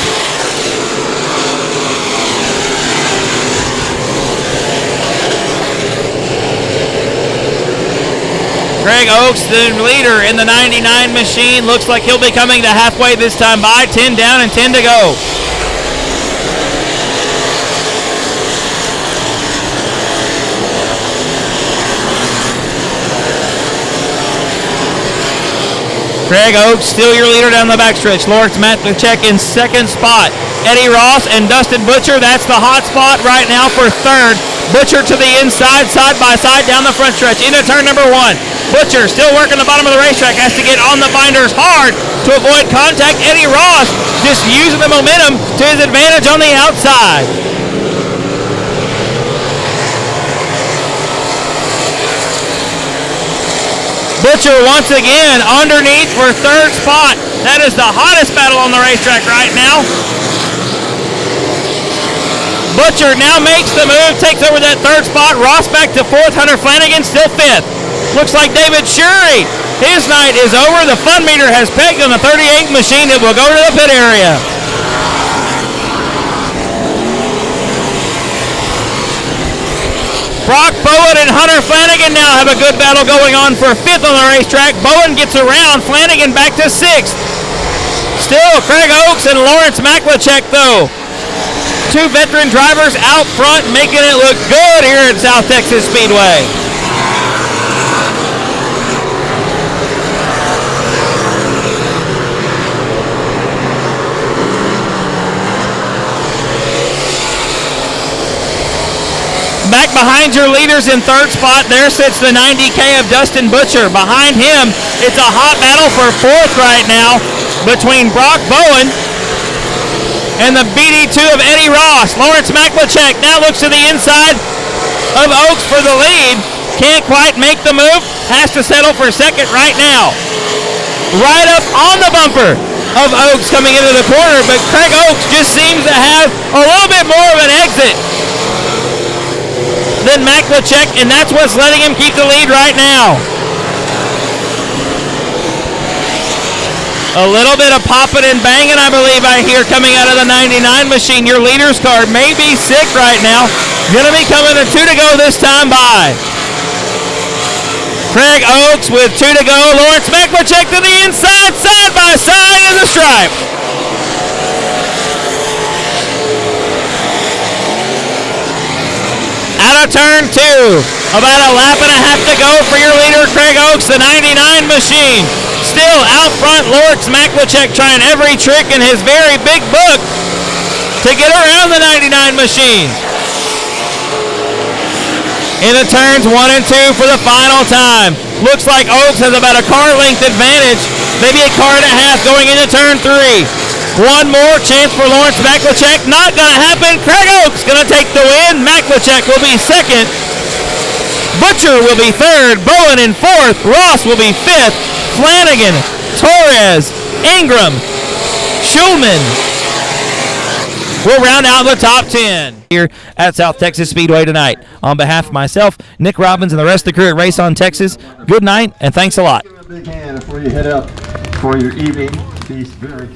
Craig Oaks, the leader in the 99 machine. Looks like he'll be coming to halfway this time by. 10 down and 10 to go. Craig Oaks, still your leader down the backstretch. Lawrence Maklachek in 2nd spot. Eddie Ross and Dustin Butcher, that's the hot spot right now for 3rd. Butcher to the inside, side by side down the front stretch into turn number 1. Butcher still working the bottom of the racetrack, has to get on the binders hard to avoid contact. Eddie Ross just using the momentum to his advantage on the outside. Butcher once again underneath for 3rd spot. That is the hottest battle on the racetrack right now. Butcher now makes the move, takes over that 3rd spot. Ross back to 4th. Hunter Flanagan still 5th. Looks like David Shurey, his night is over. The fun meter has pegged on the 38 machine. It will go to the pit area. Brock Bowen and Hunter Flanagan now have a good battle going on for 5th on the racetrack. Bowen gets around, Flanagan back to 6th. Still Craig Oaks and Lawrence Maklachek though. 2 veteran drivers out front making it look good here at South Texas Speedway. Back behind your leaders in 3rd spot, there sits the 90K of Dustin Butcher. Behind him, it's a hot battle for 4th right now between Brock Bowen and the BD2 of Eddie Ross. Lawrence Maklachek now looks to the inside of Oaks for the lead. Can't quite make the move, has to settle for 2nd right now. Right up on the bumper of Oaks coming into the corner, but Craig Oaks just seems to have a little bit more of an exit. than Maklachek, and that's what's letting him keep the lead right now. A little bit of popping and banging, I believe I hear, coming out of the 99 machine. Your leader's card may be sick right now. Going to be coming to 2 to go this time by. Craig Oaks with 2 to go. Lawrence Maklachek to the inside, side by side of the stripe. Out of turn 2. About a lap and a half to go for your leader, Craig Oaks, the 99 machine. Still out front, Lawrence Maklachek trying every trick in his very big book to get around the 99 machine. Into turns 1 and 2 for the final time. Looks like Oaks has about a car length advantage, maybe a car and a half going into turn 3. One more chance for Lawrence Maklachek. Not going to happen. Craig Oaks going to take the win. Maklachek will be second. Butcher will be third. Bowen in fourth. Ross will be fifth. Flanagan, Torres, Ingram, Schulman will round out the top 10 here at South Texas Speedway tonight. On behalf of myself, Nick Robbins, and the rest of the crew at Race on Texas, good night and thanks a lot. Give a big hand before you head out for your evening. Be very